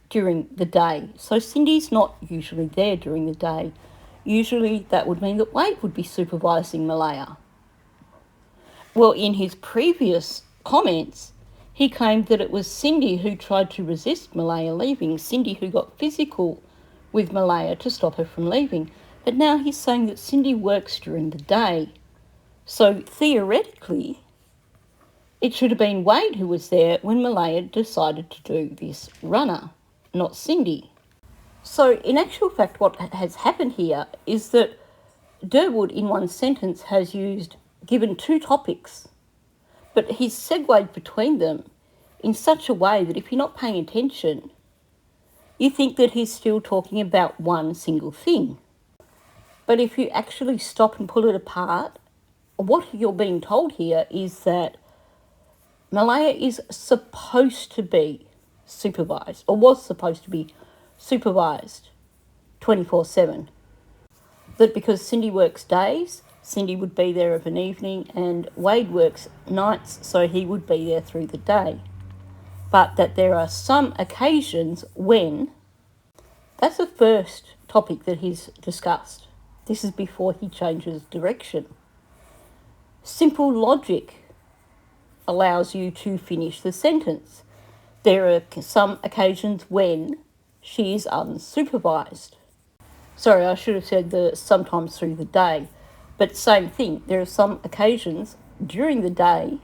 during the day, so Cindy's not usually there during the day. Usually that would mean that Wade would be supervising Malaya. Well, in his previous comments, he claimed that it was Cindy who tried to resist Malaya leaving, Cindy who got physical with Malaya to stop her from leaving. But now he's saying that Cindy works during the day. So theoretically, it should have been Wade who was there when Malaya decided to do this runner, not Cindy. So in actual fact, what has happened here is that Derwood in one sentence has given two topics, but he's segued between them in such a way that if you're not paying attention, you think that he's still talking about one single thing. But if you actually stop and pull it apart, what you're being told here is that Malaya is supposed to be supervised, or was supposed to be supervised 24/7. That because Cindy works days, Cindy would be there of an evening, and Wade works nights, so he would be there through the day. But that there are some occasions when, that's the first topic that he's discussed. This is before he changes direction. Simple logic allows you to finish the sentence. There are some occasions when she is unsupervised. Sorry, I should have said sometimes through the day, but same thing. There are some occasions during the day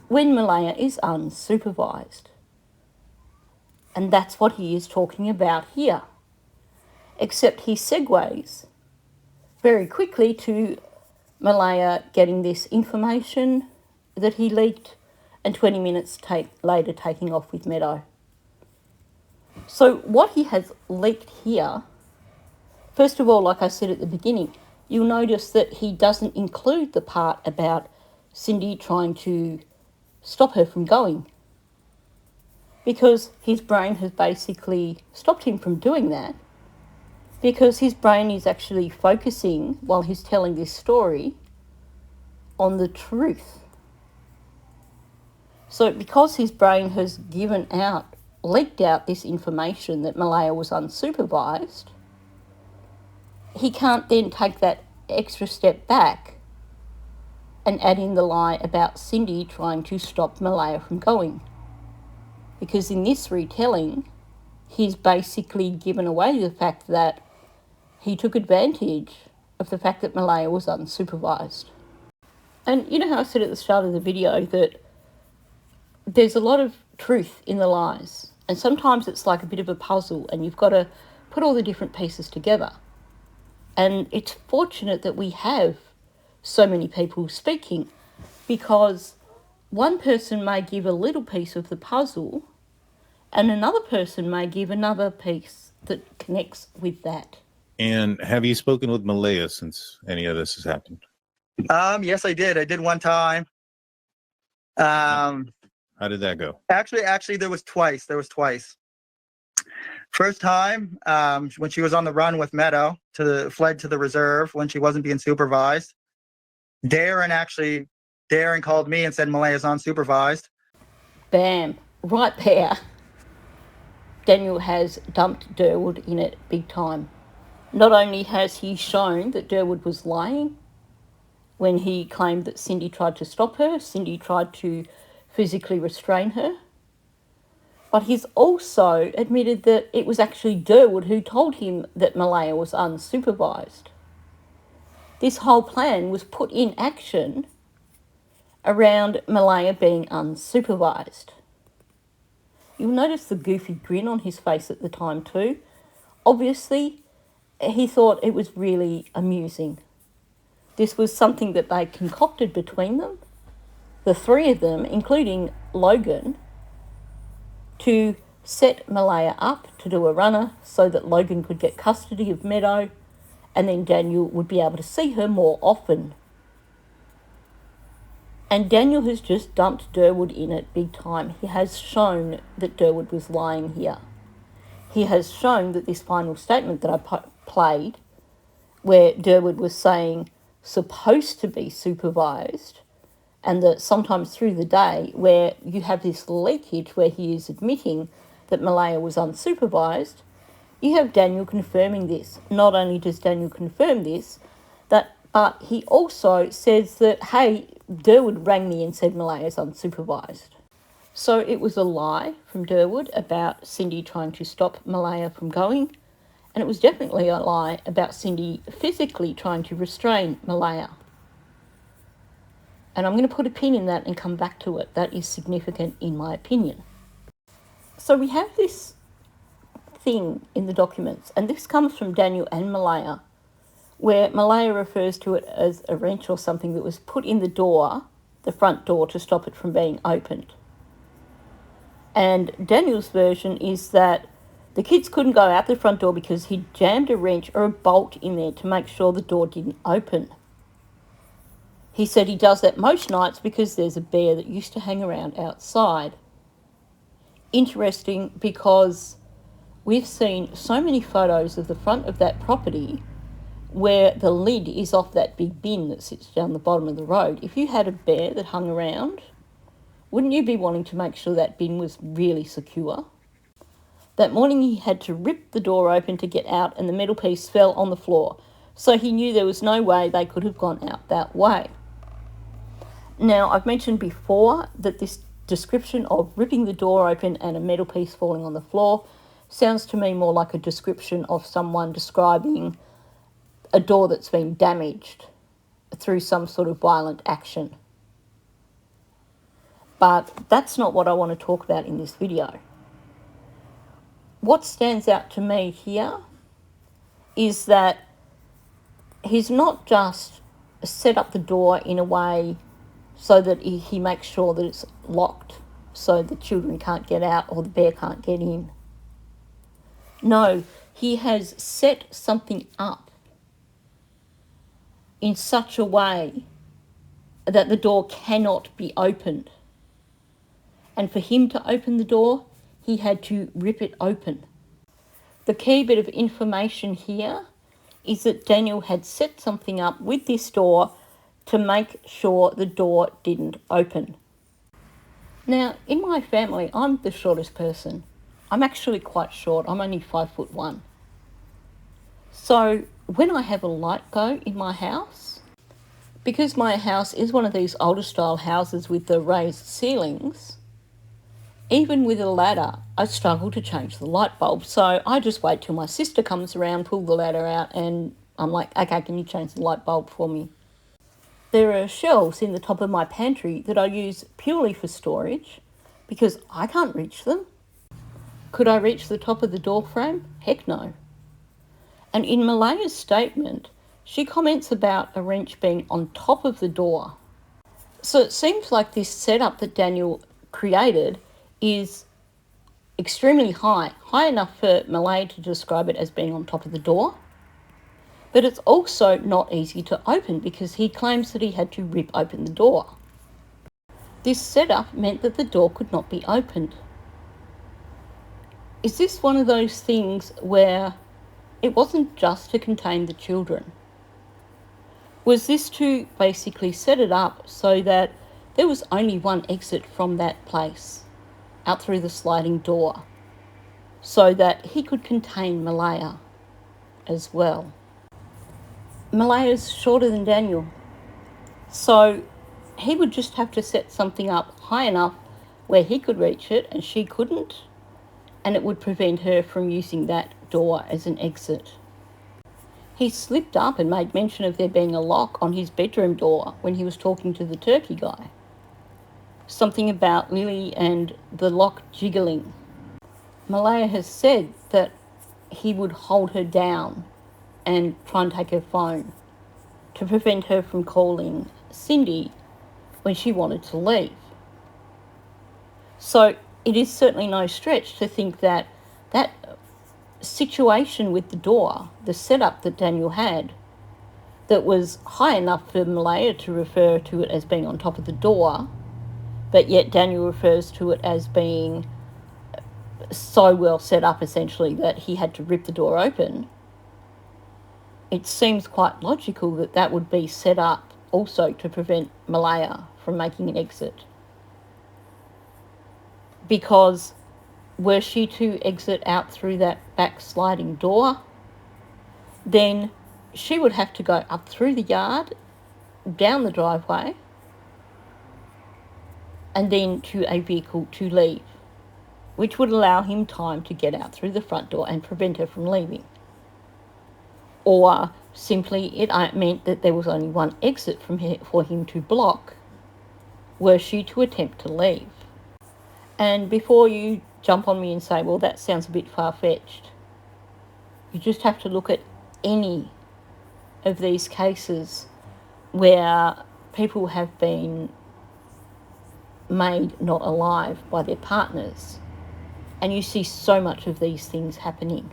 when Malaya is unsupervised. And that's what he is talking about here. Except he segues very quickly to Malaya getting this information that he leaked and 20 minutes later taking off with Meadow. So what he has leaked here, first of all, like I said at the beginning, you'll notice that he doesn't include the part about Cindy trying to stop her from going, because his brain has basically stopped him from doing that, because his brain is actually focusing, while he's telling this story, on the truth. So because his brain has leaked out this information that Malaya was unsupervised, he can't then take that extra step back and add in the lie about Cindy trying to stop Malaya from going. Because in this retelling, he's basically given away the fact that he took advantage of the fact that Malaya was unsupervised. And you know how I said at the start of the video that there's a lot of truth in the lies, and sometimes it's like a bit of a puzzle and you've got to put all the different pieces together. And it's fortunate that we have so many people speaking, because one person may give a little piece of the puzzle and another person may give another piece that connects with that. And have you spoken with Malaya since any of this has happened? Yes, I did. I did one time. How did that go? Actually, there was twice. First time, when she was on the run with Meadow, fled to the reserve when she wasn't being supervised. Darren called me and said Malaya's unsupervised. Bam, right there. Daniel has dumped Derwood in it big time. Not only has he shown that Derwood was lying when he claimed that Cindy tried to stop her, Cindy tried to physically restrain her, but he's also admitted that it was actually Derwood who told him that Malaya was unsupervised. This whole plan was put in action around Malaya being unsupervised. You'll notice the goofy grin on his face at the time too. Obviously, he thought it was really amusing. This was something that they concocted between them, the three of them, including Logan, to set Malaya up to do a runner so that Logan could get custody of Meadow, and then Daniel would be able to see her more often. And Daniel has just dumped Derwood in it big time. He has shown that Derwood was lying here. He has shown that this final statement that I played, where Derwood was saying supposed to be supervised, and that sometimes through the day where you have this leakage where he is admitting that Malaya was unsupervised, you have Daniel confirming this. Not only does Daniel confirm this, but he also says that, hey, Derwood rang me and said Malaya's unsupervised. So it was a lie from Derwood about Cindy trying to stop Malaya from going, and it was definitely a lie about Cindy physically trying to restrain Malaya. And I'm going to put a pin in that and come back to it. That is significant in my opinion. So we have this thing in the documents, and this comes from Daniel and Malaya, where Malaya refers to it as a wrench or something that was put in the door, the front door, to stop it from being opened. And Daniel's version is that the kids couldn't go out the front door because he'd jammed a wrench or a bolt in there to make sure the door didn't open. He said he does that most nights because there's a bear that used to hang around outside. Interesting, because we've seen so many photos of the front of that property where the lid is off that big bin that sits down the bottom of the road. If you had a bear that hung around, wouldn't you be wanting to make sure that bin was really secure? That morning he had to rip the door open to get out, and the metal piece fell on the floor, so he knew there was no way they could have gone out that way. Now, I've mentioned before that this description of ripping the door open and a metal piece falling on the floor sounds to me more like a description of someone describing a door that's been damaged through some sort of violent action. But that's not what I want to talk about in this video. What stands out to me here is that he's not just set up the door in a way so that he makes sure that it's locked so the children can't get out or the bear can't get in. No, he has set something up in such a way that the door cannot be opened. And for him to open the door, he had to rip it open. The key bit of information here is that Daniel had set something up with this door to make sure the door didn't open. Now, in my family, I'm the shortest person. I'm actually quite short. I'm only 5'1". So when I have a light go in my house, because my house is one of these older style houses with the raised ceilings, even with a ladder, I struggle to change the light bulb. So I just wait till my sister comes around, pull the ladder out, and I'm like, okay, can you change the light bulb for me? There are shelves in the top of my pantry that I use purely for storage because I can't reach them. Could I reach the top of the door frame? Heck no. And in Malaya's statement, she comments about a wrench being on top of the door. So it seems like this setup that Daniel created is extremely high enough for Malaya to describe it as being on top of the door, but it's also not easy to open because he claims that he had to rip open the door. This setup meant that the door could not be opened. Is this one of those things where it wasn't just to contain the children? Was this to basically set it up so that there was only one exit from that place, out through the sliding door, so that he could contain Malaya as well? Malaya's shorter than Daniel, so he would just have to set something up high enough where he could reach it and she couldn't, and it would prevent her from using that door as an exit. He slipped up and made mention of there being a lock on his bedroom door when he was talking to the turkey guy. Something about Lily and the lock jiggling. Malaya has said that he would hold her down and try and take her phone to prevent her from calling Cindy when she wanted to leave. So it is certainly no stretch to think that that situation with the door, the setup that Daniel had, that was high enough for Malaya to refer to it as being on top of the door, but yet Daniel refers to it as being so well set up essentially that he had to rip the door open. It seems quite logical that that would be set up also to prevent Malaya from making an exit. Because were she to exit out through that back sliding door, then she would have to go up through the yard, down the driveway, and then to a vehicle to leave, which would allow him time to get out through the front door and prevent her from leaving. Or simply it meant that there was only one exit from here for him to block were she to attempt to leave. And before you jump on me and say, well, that sounds a bit far-fetched, you just have to look at any of these cases where people have been made not alive by their partners, and you see so much of these things happening.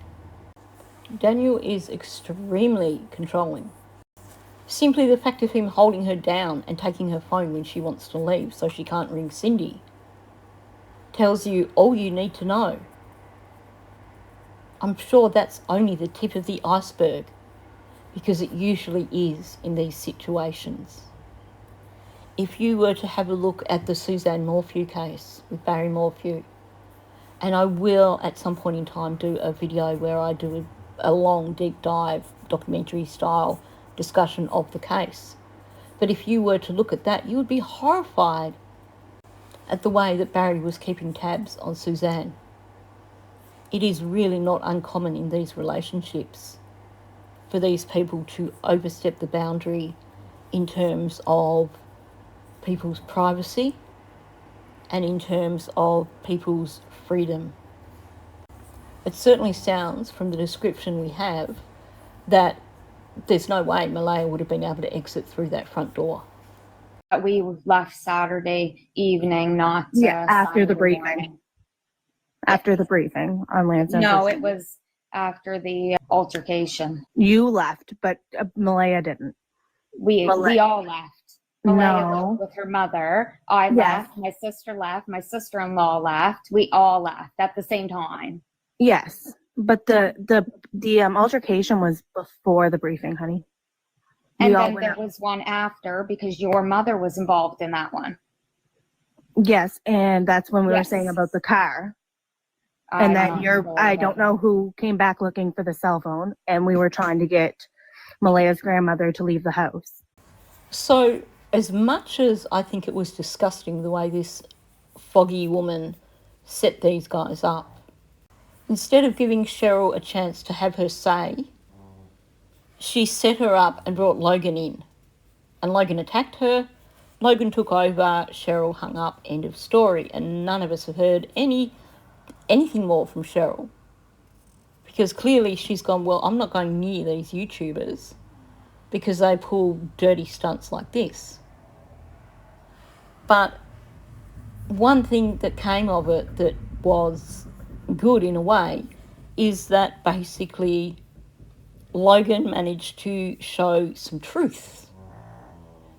Daniel is extremely controlling. Simply the fact of him holding her down and taking her phone when she wants to leave so she can't ring Cindy tells you all you need to know. I'm sure that's only the tip of the iceberg, because it usually is in these situations. If you were to have a look at the Suzanne Morphew case with Barry Morphew, and I will at some point in time do a video where I do a long deep dive documentary style discussion of the case. But if you were to look at that, you would be horrified at the way that Barry was keeping tabs on Suzanne. It is really not uncommon in these relationships for these people to overstep the boundary in terms of people's privacy and in terms of people's freedom. It certainly sounds from the description we have that there's no way Malaya would have been able to exit through that front door. We left Saturday evening, not after the Saturday briefing. morning. After the briefing on Lance. No, it was after the altercation. You left, but Malaya didn't. We all left. Malaya No. left with her mother. I left. My sister left. My sister-in-law left. We all left at the same time. Yes, but the altercation was before the briefing, honey. And then there was one after because your mother was involved in that one. Yes, and that's when we were Yes. saying about the car. I'm And that not sure I about don't know that. who came back looking for the cell phone, and we were trying to get Malaya's grandmother to leave the house. So, as much as I think it was disgusting the way this foggy woman set these guys up, instead of giving Cheryl a chance to have her say, she set her up and brought Logan in. And Logan attacked her. Logan took over, Cheryl hung up, end of story. And none of us have heard anything more from Cheryl. Because clearly she's gone, well, I'm not going near these YouTubers because they pull dirty stunts like this. But one thing that came of it that was good in a way is that basically Logan managed to show some truth,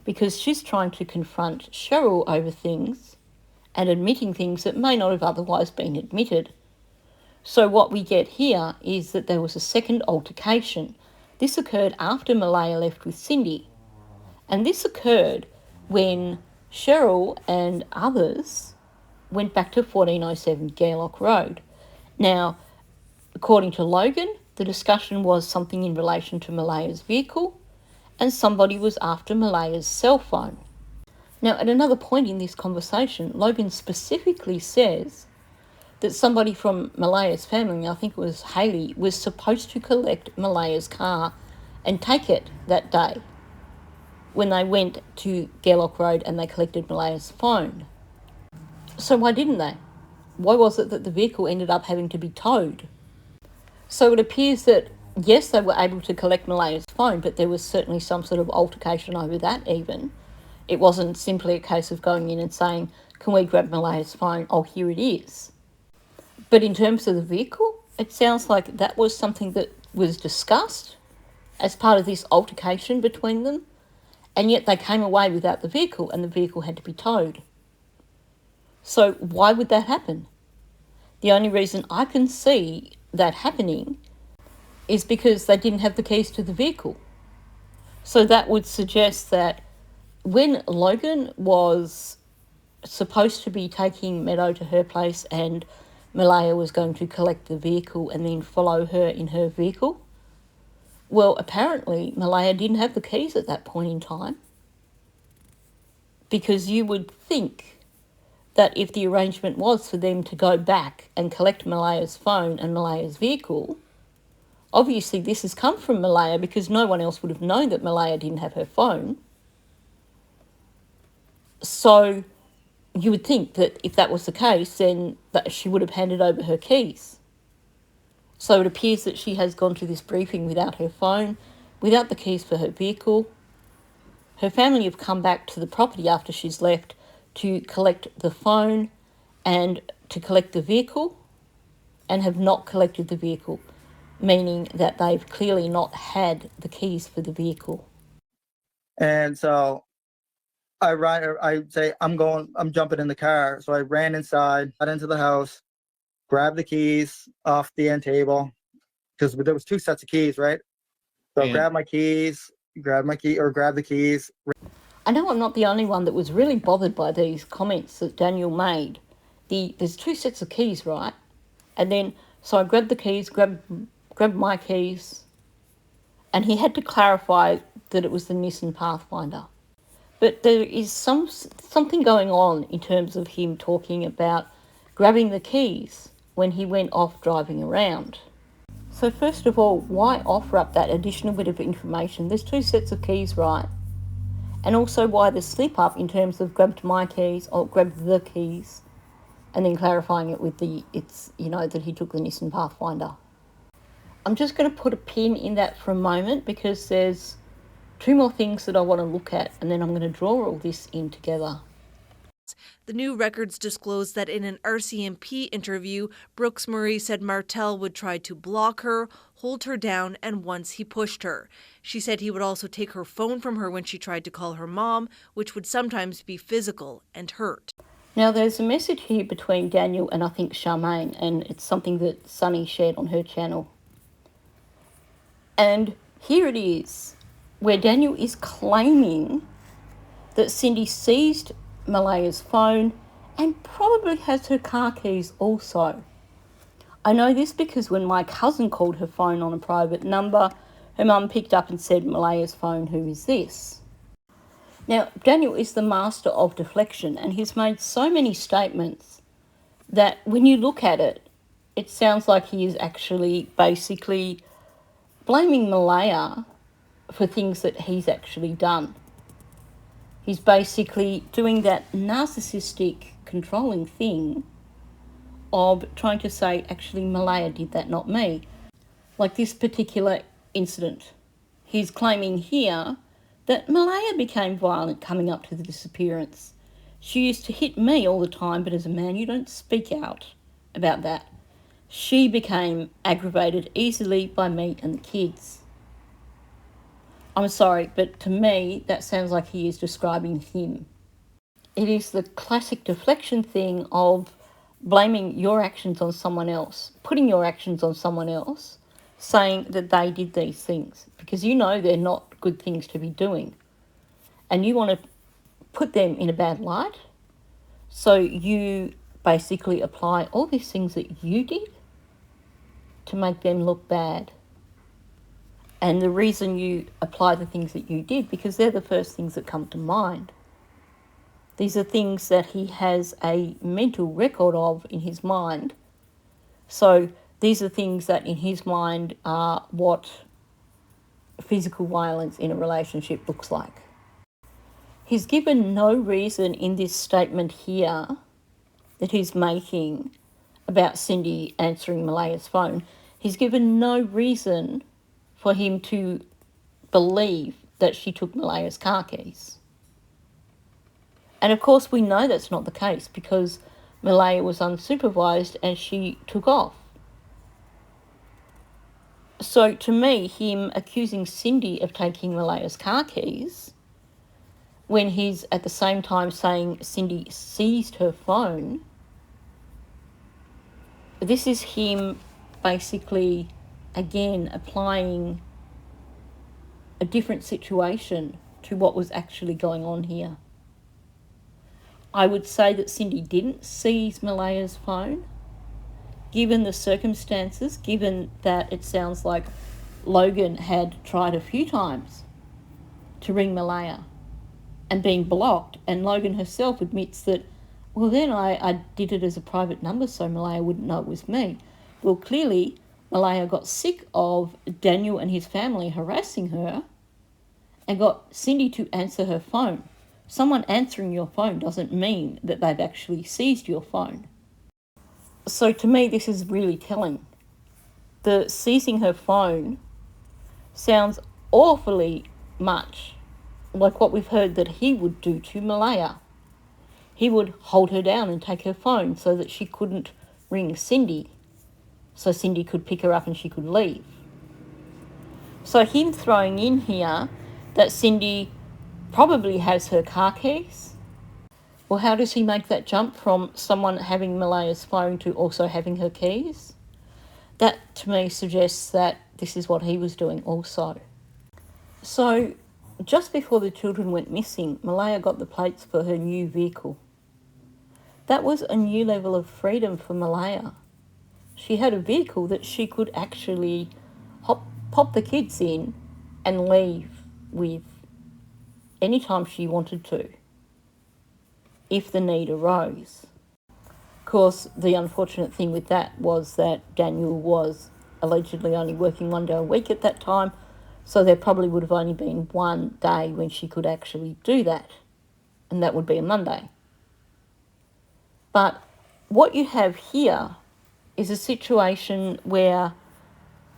because she's trying to confront Cheryl over things and admitting things that may not have otherwise been admitted. So what we get here is that there was a second altercation. This occurred after Malaya left with Cindy. And this occurred when Cheryl and others went back to 1407 Gairloch Road. Now, according to Logan, the discussion was something in relation to Malaya's vehicle, and somebody was after Malaya's cell phone. Now, at another point in this conversation, Logan specifically says that somebody from Malaya's family, I think it was Haley, was supposed to collect Malaya's car and take it that day when they went to Gairloch Road and they collected Malaya's phone. So why didn't they? Why was it that the vehicle ended up having to be towed? So it appears that, yes, they were able to collect Malaya's phone, but there was certainly some sort of altercation over that even. It wasn't simply a case of going in and saying, can we grab Malaya's phone? Oh, here it is. But in terms of the vehicle, it sounds like that was something that was discussed as part of this altercation between them, and yet they came away without the vehicle and the vehicle had to be towed. So why would that happen? The only reason I can see that happening is because they didn't have the keys to the vehicle. So that would suggest that when Logan was supposed to be taking Meadow to her place and Malaya was going to collect the vehicle and then follow her in her vehicle, well, apparently Malaya didn't have the keys at that point in time, because you would think that if the arrangement was for them to go back and collect Malaya's phone and Malaya's vehicle, obviously this has come from Malaya because no one else would have known that Malaya didn't have her phone. So you would think that if that was the case, then that she would have handed over her keys. So it appears that she has gone to this briefing without her phone, without the keys for her vehicle. Her family have come back to the property after she's left to collect the phone and to collect the vehicle, and have not collected the vehicle, meaning that they've clearly not had the keys for the vehicle. And so I say, I'm jumping in the car. So I ran inside, got into the house, grabbed the keys off the end table, because there was two sets of keys, right? So grab the keys. I know I'm not the only one that was really bothered by these comments that Daniel made. There's two sets of keys, right? And then, so I grabbed the keys, grabbed my keys, and he had to clarify that it was the Nissan Pathfinder. But there is something going on in terms of him talking about grabbing the keys when he went off driving around. So first of all, why offer up that additional bit of information? There's two sets of keys, right? And also why the slip up in terms of grabbed my keys or grabbed the keys, and then clarifying it with that he took the Nissan Pathfinder. I'm just going to put a pin in that for a moment because there's two more things that I want to look at, and then I'm going to draw all this in together. The new records disclosed that in an RCMP interview, Brooks Murray said Martel would try to block her, hold her down, and once he pushed her. She said he would also take her phone from her when she tried to call her mom, which would sometimes be physical and hurt. Now, there's a message here between Daniel and I think Charmaine, and it's something that Sunny shared on her channel. And here it is, where Daniel is claiming that Cindy seized Malaya's phone and probably has her car keys also. I know this because when my cousin called her phone on a private number, her mum picked up and said, "Malaya's phone, who is this?" Now, Daniel is the master of deflection, and he's made so many statements that when you look at it, it sounds like he is actually basically blaming Malaya for things that he's actually done. He's basically doing that narcissistic, controlling thing of trying to say, actually, Malaya did that, not me. Like this particular incident. He's claiming here that Malaya became violent coming up to the disappearance. She used to hit me all the time, but as a man, you don't speak out about that. She became aggravated easily by me and the kids. I'm sorry, but to me, that sounds like he is describing him. It is the classic deflection thing of blaming your actions on someone else, putting your actions on someone else, saying that they did these things, because you know they're not good things to be doing. And you want to put them in a bad light, so you basically apply all these things that you did to make them look bad. And the reason you apply the things that you did, because they're the first things that come to mind. These are things that he has a mental record of in his mind. So these are things that in his mind are what physical violence in a relationship looks like. He's given no reason in this statement here that he's making about Cindy answering Malaya's phone. He's given no reason for him to believe that she took Malaya's car keys. And of course we know that's not the case because Malaya was unsupervised and she took off. So to me, him accusing Cindy of taking Malaya's car keys when he's at the same time saying Cindy seized her phone, this is him basically, again, applying a different situation to what was actually going on here. I would say that Cindy didn't seize Malaya's phone, given the circumstances, given that it sounds like Logan had tried a few times to ring Malaya and being blocked, and Logan herself admits that, well, then I did it as a private number so Malaya wouldn't know it was me. Well, clearly Malaya got sick of Daniel and his family harassing her and got Cindy to answer her phone. Someone answering your phone doesn't mean that they've actually seized your phone. So to me, this is really telling. The seizing her phone sounds awfully much like what we've heard that he would do to Malaya. He would hold her down and take her phone so that she couldn't ring Cindy, so Cindy could pick her up and she could leave. So him throwing in here that Cindy probably has her car keys. Well, how does he make that jump from someone having Malaya's phone to also having her keys? That, to me, suggests that this is what he was doing also. So, just before the children went missing, Malaya got the plates for her new vehicle. That was a new level of freedom for Malaya. She had a vehicle that she could actually pop the kids in and leave with anytime she wanted to, if the need arose. Of course, the unfortunate thing with that was that Daniel was allegedly only working 1 day a week at that time, so there probably would have only been one day when she could actually do that, and that would be a Monday. But what you have here is a situation where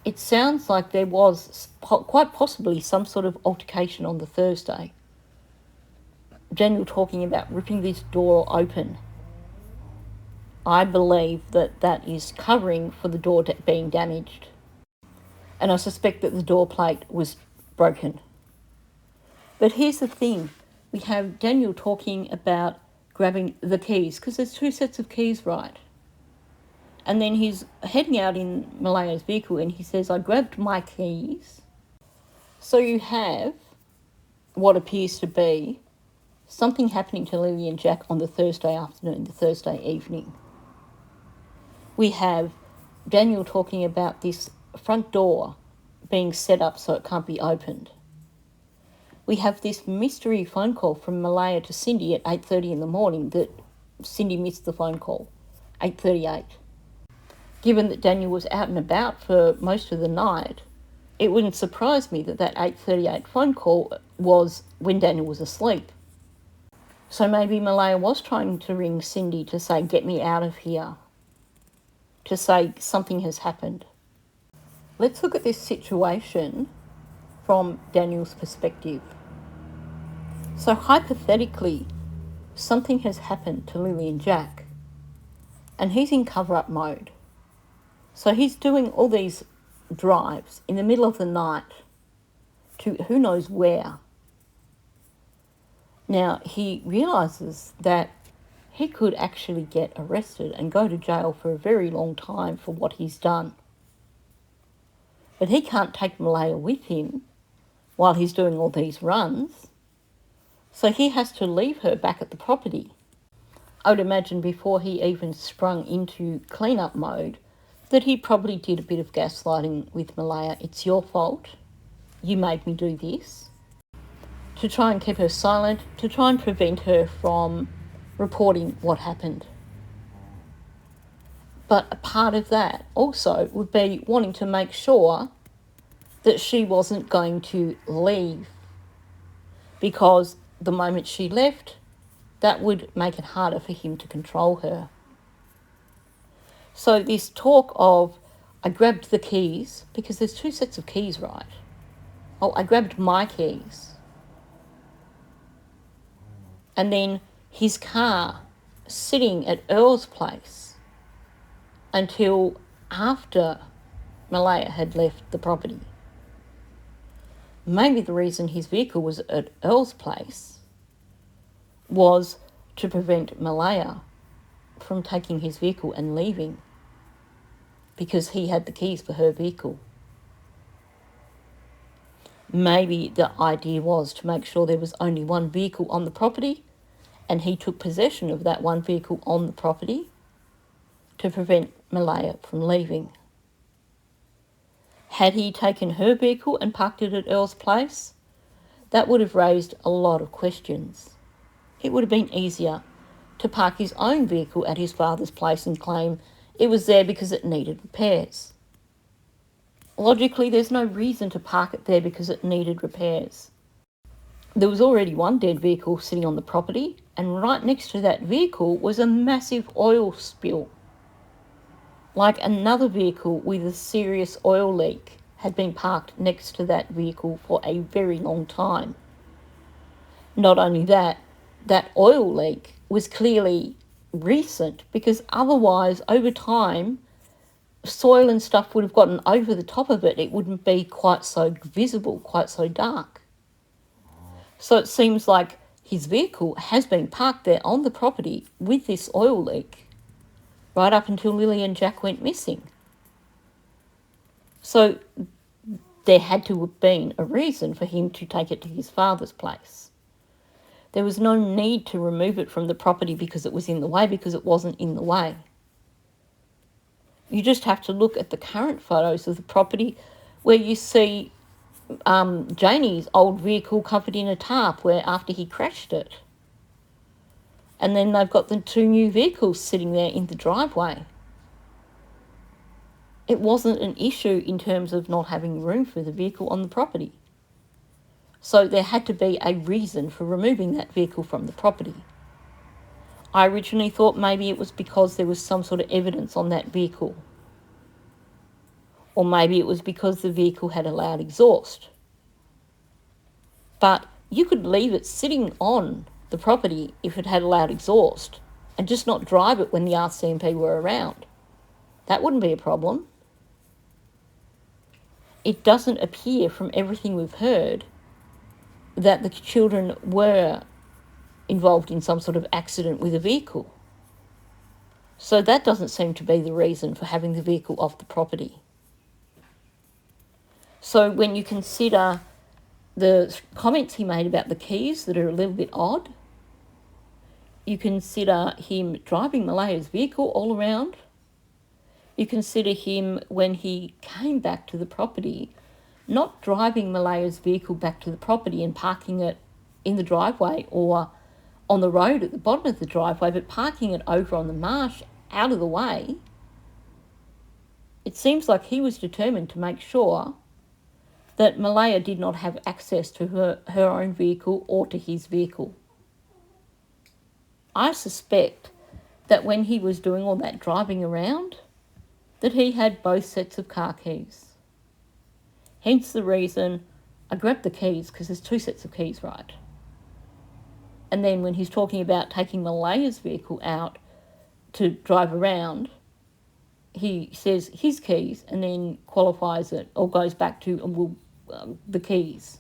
it sounds like there was quite possibly some sort of altercation on the Thursday. Daniel talking about ripping this door open. I believe that that is covering for the door being damaged. And I suspect that the door plate was broken. But here's the thing. We have Daniel talking about grabbing the keys, because there's 2 sets of keys, right? And then he's heading out in Malaya's vehicle and he says, I grabbed my keys. So you have what appears to be something happening to Lily and Jack on the Thursday afternoon, the Thursday evening. We have Daniel talking about this front door being set up so it can't be opened. We have this mystery phone call from Malaya to Cindy at 8:30 in the morning that Cindy missed the phone call, 8:38. Given that Daniel was out and about for most of the night, it wouldn't surprise me that that 8:38 phone call was when Daniel was asleep. So maybe Malaya was trying to ring Cindy to say, get me out of here, to say something has happened. Let's look at this situation from Daniel's perspective. So hypothetically, something has happened to Lily and Jack, and he's in cover-up mode. So he's doing all these drives in the middle of the night to who knows where. Now, he realises that he could actually get arrested and go to jail for a very long time for what he's done. But he can't take Malaya with him while he's doing all these runs, so he has to leave her back at the property. I would imagine before he even sprung into clean-up mode that he probably did a bit of gaslighting with Malaya. It's your fault. You made me do this. To try and keep her silent, to try and prevent her from reporting what happened. But a part of that also would be wanting to make sure that she wasn't going to leave, because the moment she left, that would make it harder for him to control her. So this talk of, I grabbed the keys, because there's two sets of keys, right? Oh, I grabbed my keys. And then his car sitting at Earl's place until after Malaya had left the property. Maybe the reason his vehicle was at Earl's place was to prevent Malaya from taking his vehicle and leaving, because he had the keys for her vehicle. Maybe the idea was to make sure there was only one vehicle on the property, and he took possession of that one vehicle on the property to prevent Malaya from leaving. Had he taken her vehicle and parked it at Earl's place, that would have raised a lot of questions. It would have been easier to park his own vehicle at his father's place and claim it was there because it needed repairs. Logically, there's no reason to park it there because it needed repairs. There was already one dead vehicle sitting on the property, and right next to that vehicle was a massive oil spill. Like another vehicle with a serious oil leak had been parked next to that vehicle for a very long time. Not only that, that oil leak was clearly recent, because otherwise, over time, soil and stuff would have gotten over the top of it. It wouldn't be quite so visible, quite so dark. So it seems like his vehicle has been parked there on the property with this oil leak right up until Lily and Jack went missing. So there had to have been a reason for him to take it to his father's place. There was no need to remove it from the property because it was in the way, because it wasn't in the way. You just have to look at the current photos of the property where you see Janie's old vehicle covered in a tarp where after he crashed it. And then they've got the two new vehicles sitting there in the driveway. It wasn't an issue in terms of not having room for the vehicle on the property. So there had to be a reason for removing that vehicle from the property. I originally thought maybe it was because there was some sort of evidence on that vehicle. Or maybe it was because the vehicle had a loud exhaust. But you could leave it sitting on the property if it had a loud exhaust and just not drive it when the RCMP were around. That wouldn't be a problem. It doesn't appear from everything we've heard that the children were involved in some sort of accident with a vehicle. So that doesn't seem to be the reason for having the vehicle off the property. So when you consider the comments he made about the keys that are a little bit odd, You consider him driving Malaya's vehicle all around. You consider him, when he came back to the property, not driving Malaya's vehicle back to the property and parking it in the driveway or on the road at the bottom of the driveway, but parking it over on the marsh out of the way. It seems like he was determined to make sure that Malaya did not have access to her own vehicle or to his vehicle. I suspect that when he was doing all that driving around, that he had both sets of car keys. Hence the reason I grabbed the keys, because there's two sets of keys, right? And then when he's talking about taking Malaya's vehicle out to drive around, he says his keys and then qualifies it or goes back to the keys.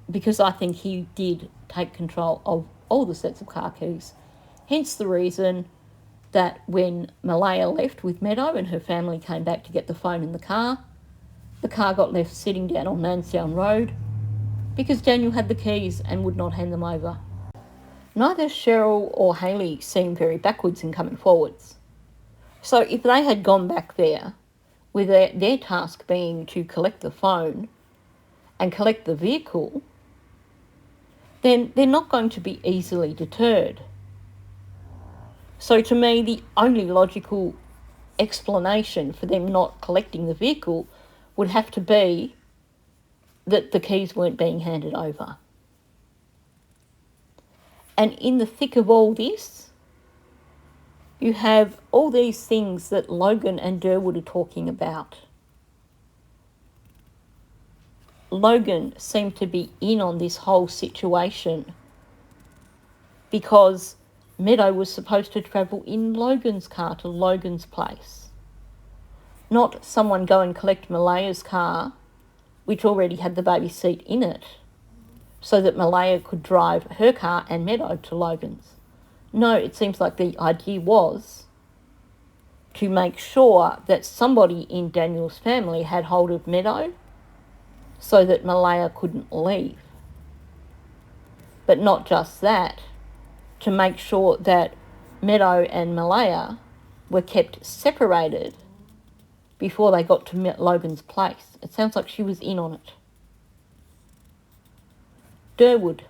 Because I think he did take control of all the sets of car keys. Hence the reason that when Malaya left with Meadow and her family came back to get the phone in the car got left sitting down on Lansdowne Road because Daniel had the keys and would not hand them over. Neither Cheryl or Hayley seemed very backwards in coming forwards. So if they had gone back there with their task being to collect the phone and collect the vehicle, then they're not going to be easily deterred. So to me, the only logical explanation for them not collecting the vehicle would have to be that the keys weren't being handed over. And in the thick of all this, you have all these things that Logan and Derwood are talking about. Logan seemed to be in on this whole situation because Meadow was supposed to travel in Logan's car to Logan's place. Not someone go and collect Malaya's car, which already had the baby seat in it, so that Malaya could drive her car and Meadow to Logan's. No, it seems like the idea was to make sure that somebody in Daniel's family had hold of Meadow so that Malaya couldn't leave. But not just that, to make sure that Meadow and Malaya were kept separated before they got to Logan's place. It sounds like she was in on it. Derwood,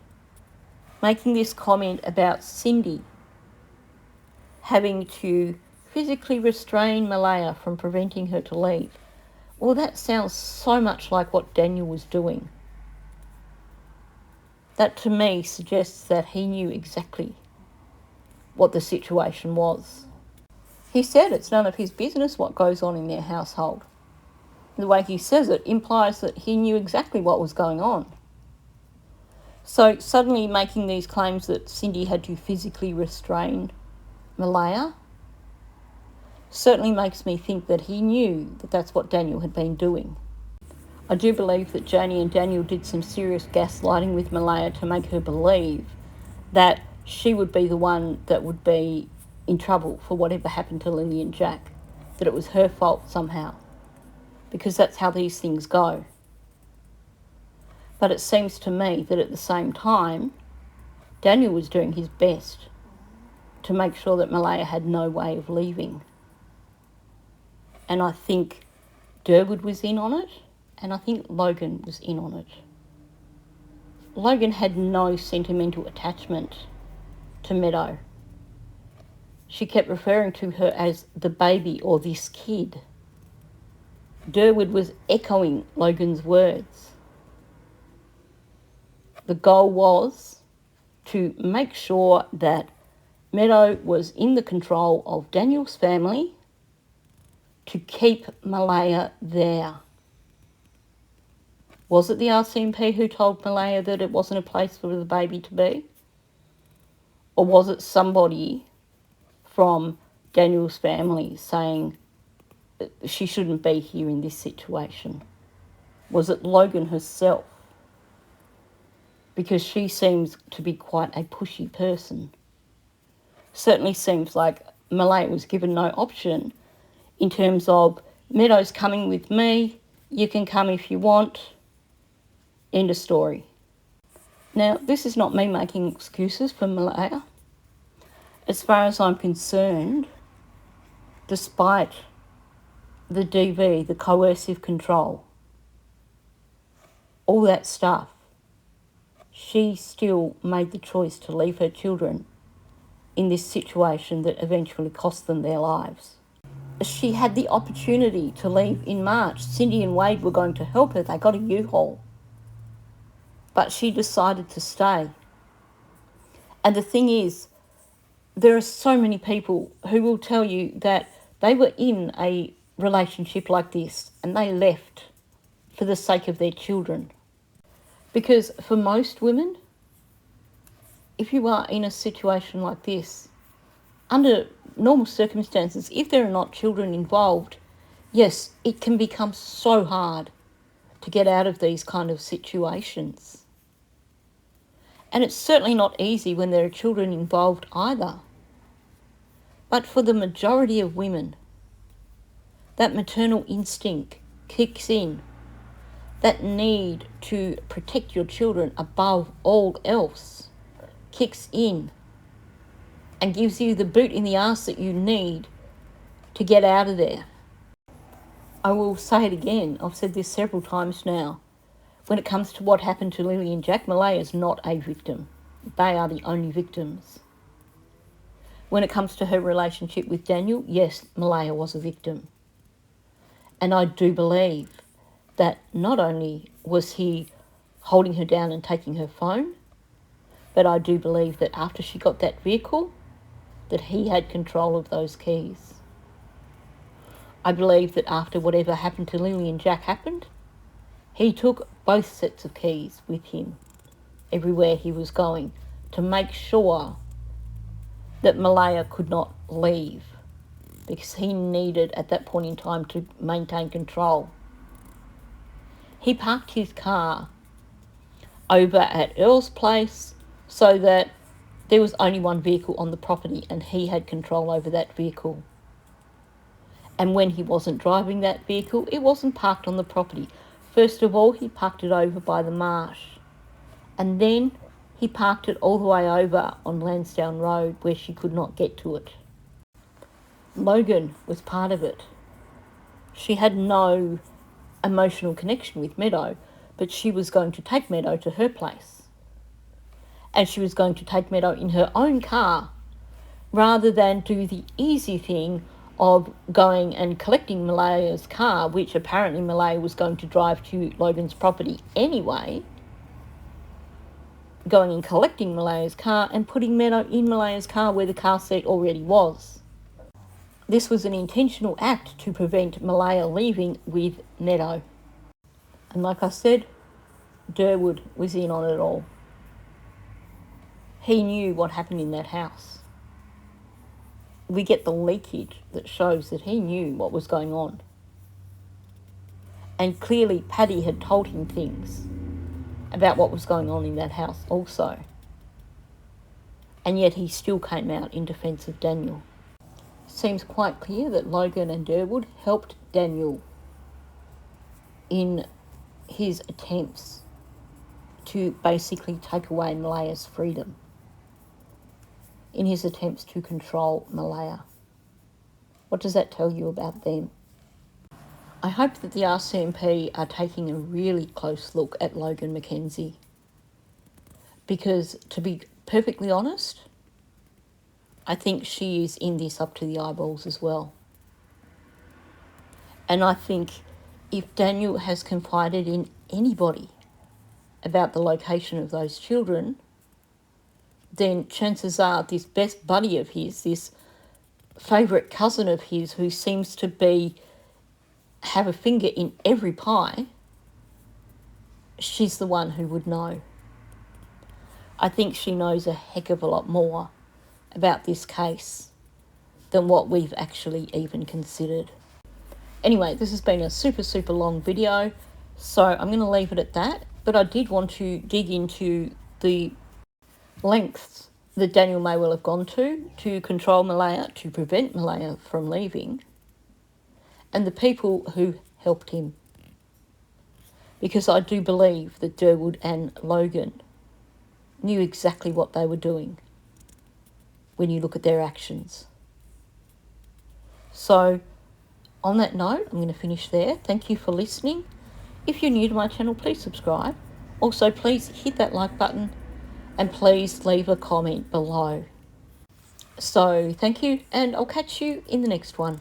making this comment about Cindy having to physically restrain Malaya from preventing her to leave. Well, that sounds so much like what Daniel was doing. That to me suggests that he knew exactly what the situation was. He said it's none of his business what goes on in their household. The way he says it implies that he knew exactly what was going on. So suddenly making these claims that Cindy had to physically restrain Malaya certainly makes me think that he knew that that's what Daniel had been doing. I do believe that Janie and Daniel did some serious gaslighting with Malaya to make her believe that she would be the one that would be in trouble for whatever happened to Lily and Jack, that it was her fault somehow, because that's how these things go. But it seems to me that at the same time, Daniel was doing his best to make sure that Malaya had no way of leaving. And I think Derwood was in on it, and I think Logan was in on it. Logan had no sentimental attachment to Meadow. She kept referring to her as the baby or this kid. Derwood was echoing Logan's words. The goal was to make sure that Meadow was in the control of Daniel's family, to keep Malaya there. Was it the RCMP who told Malaya that it wasn't a place for the baby to be? Or was it somebody from Daniel's family saying she shouldn't be here in this situation? Was it Logan herself? Because she seems to be quite a pushy person. Certainly seems like Malaya was given no option in terms of, Meadow's coming with me, you can come if you want, end of story. Now, this is not me making excuses for Malaya. As far as I'm concerned, despite the DV, the coercive control, all that stuff, she still made the choice to leave her children in this situation that eventually cost them their lives. She had the opportunity to leave in March. Cindy and Wade were going to help her. They got a U-Haul. But she decided to stay. And the thing is, there are so many people who will tell you that they were in a relationship like this and they left for the sake of their children. Because for most women, if you are in a situation like this, under normal circumstances, if there are not children involved, yes, it can become so hard to get out of these kind of situations. And it's certainly not easy when there are children involved either. But for the majority of women, that maternal instinct kicks in. That need to protect your children above all else kicks in and gives you the boot in the arse that you need to get out of there. I will say it again, I've said this several times now. When it comes to what happened to Lily and Jack, Malaya is not a victim. They are the only victims. When it comes to her relationship with Daniel, yes, Malaya was a victim. And I do believe that not only was he holding her down and taking her phone, but I do believe that after she got that vehicle, that he had control of those keys. I believe that after whatever happened to Lily and Jack happened, he took both sets of keys with him everywhere he was going to make sure that Malaya could not leave, because he needed at that point in time to maintain control. He parked his car over at Earl's place so that there was only one vehicle on the property and he had control over that vehicle. And when he wasn't driving that vehicle, it wasn't parked on the property. First of all, he parked it over by the marsh. And then he parked it all the way over on Lansdowne Road where she could not get to it. Logan was part of it. She had no emotional connection with Meadow, but she was going to take Meadow to her place. And she was going to take Meadow in her own car rather than do the easy thing of going and collecting Malaya's car, which apparently Malaya was going to drive to Logan's property anyway, going and collecting Malaya's car and putting Meadow in Malaya's car where the car seat already was. This was an intentional act to prevent Malaya leaving with Meadow. And like I said, Derwood was in on it all. He knew what happened in that house. We get the leakage that shows that he knew what was going on. And clearly Paddy had told him things about what was going on in that house also. And yet he still came out in defence of Daniel. Seems quite clear that Logan and Derwood helped Daniel in his attempts to basically take away Malaya's freedom, in his attempts to control Malaya. What does that tell you about them? I hope that the RCMP are taking a really close look at Logan Mackenzie, because to be perfectly honest, I think she is in this up to the eyeballs as well. And I think if Daniel has confided in anybody about the location of those children, then chances are this best buddy of his, this favourite cousin of his who seems to have a finger in every pie, she's the one who would know. I think she knows a heck of a lot more about this case than what we've actually even considered. Anyway, this has been a super, super long video, so I'm going to leave it at that. But I did want to dig into the lengths that Daniel may well have gone to control Malaya, to prevent Malaya from leaving, and the people who helped him. Because I do believe that Derwood and Logan knew exactly what they were doing when you look at their actions. So, on that note, I'm going to finish there. Thank you for listening. If you're new to my channel, please subscribe. Also, please hit that like button and please leave a comment below. So, thank you, and I'll catch you in the next one.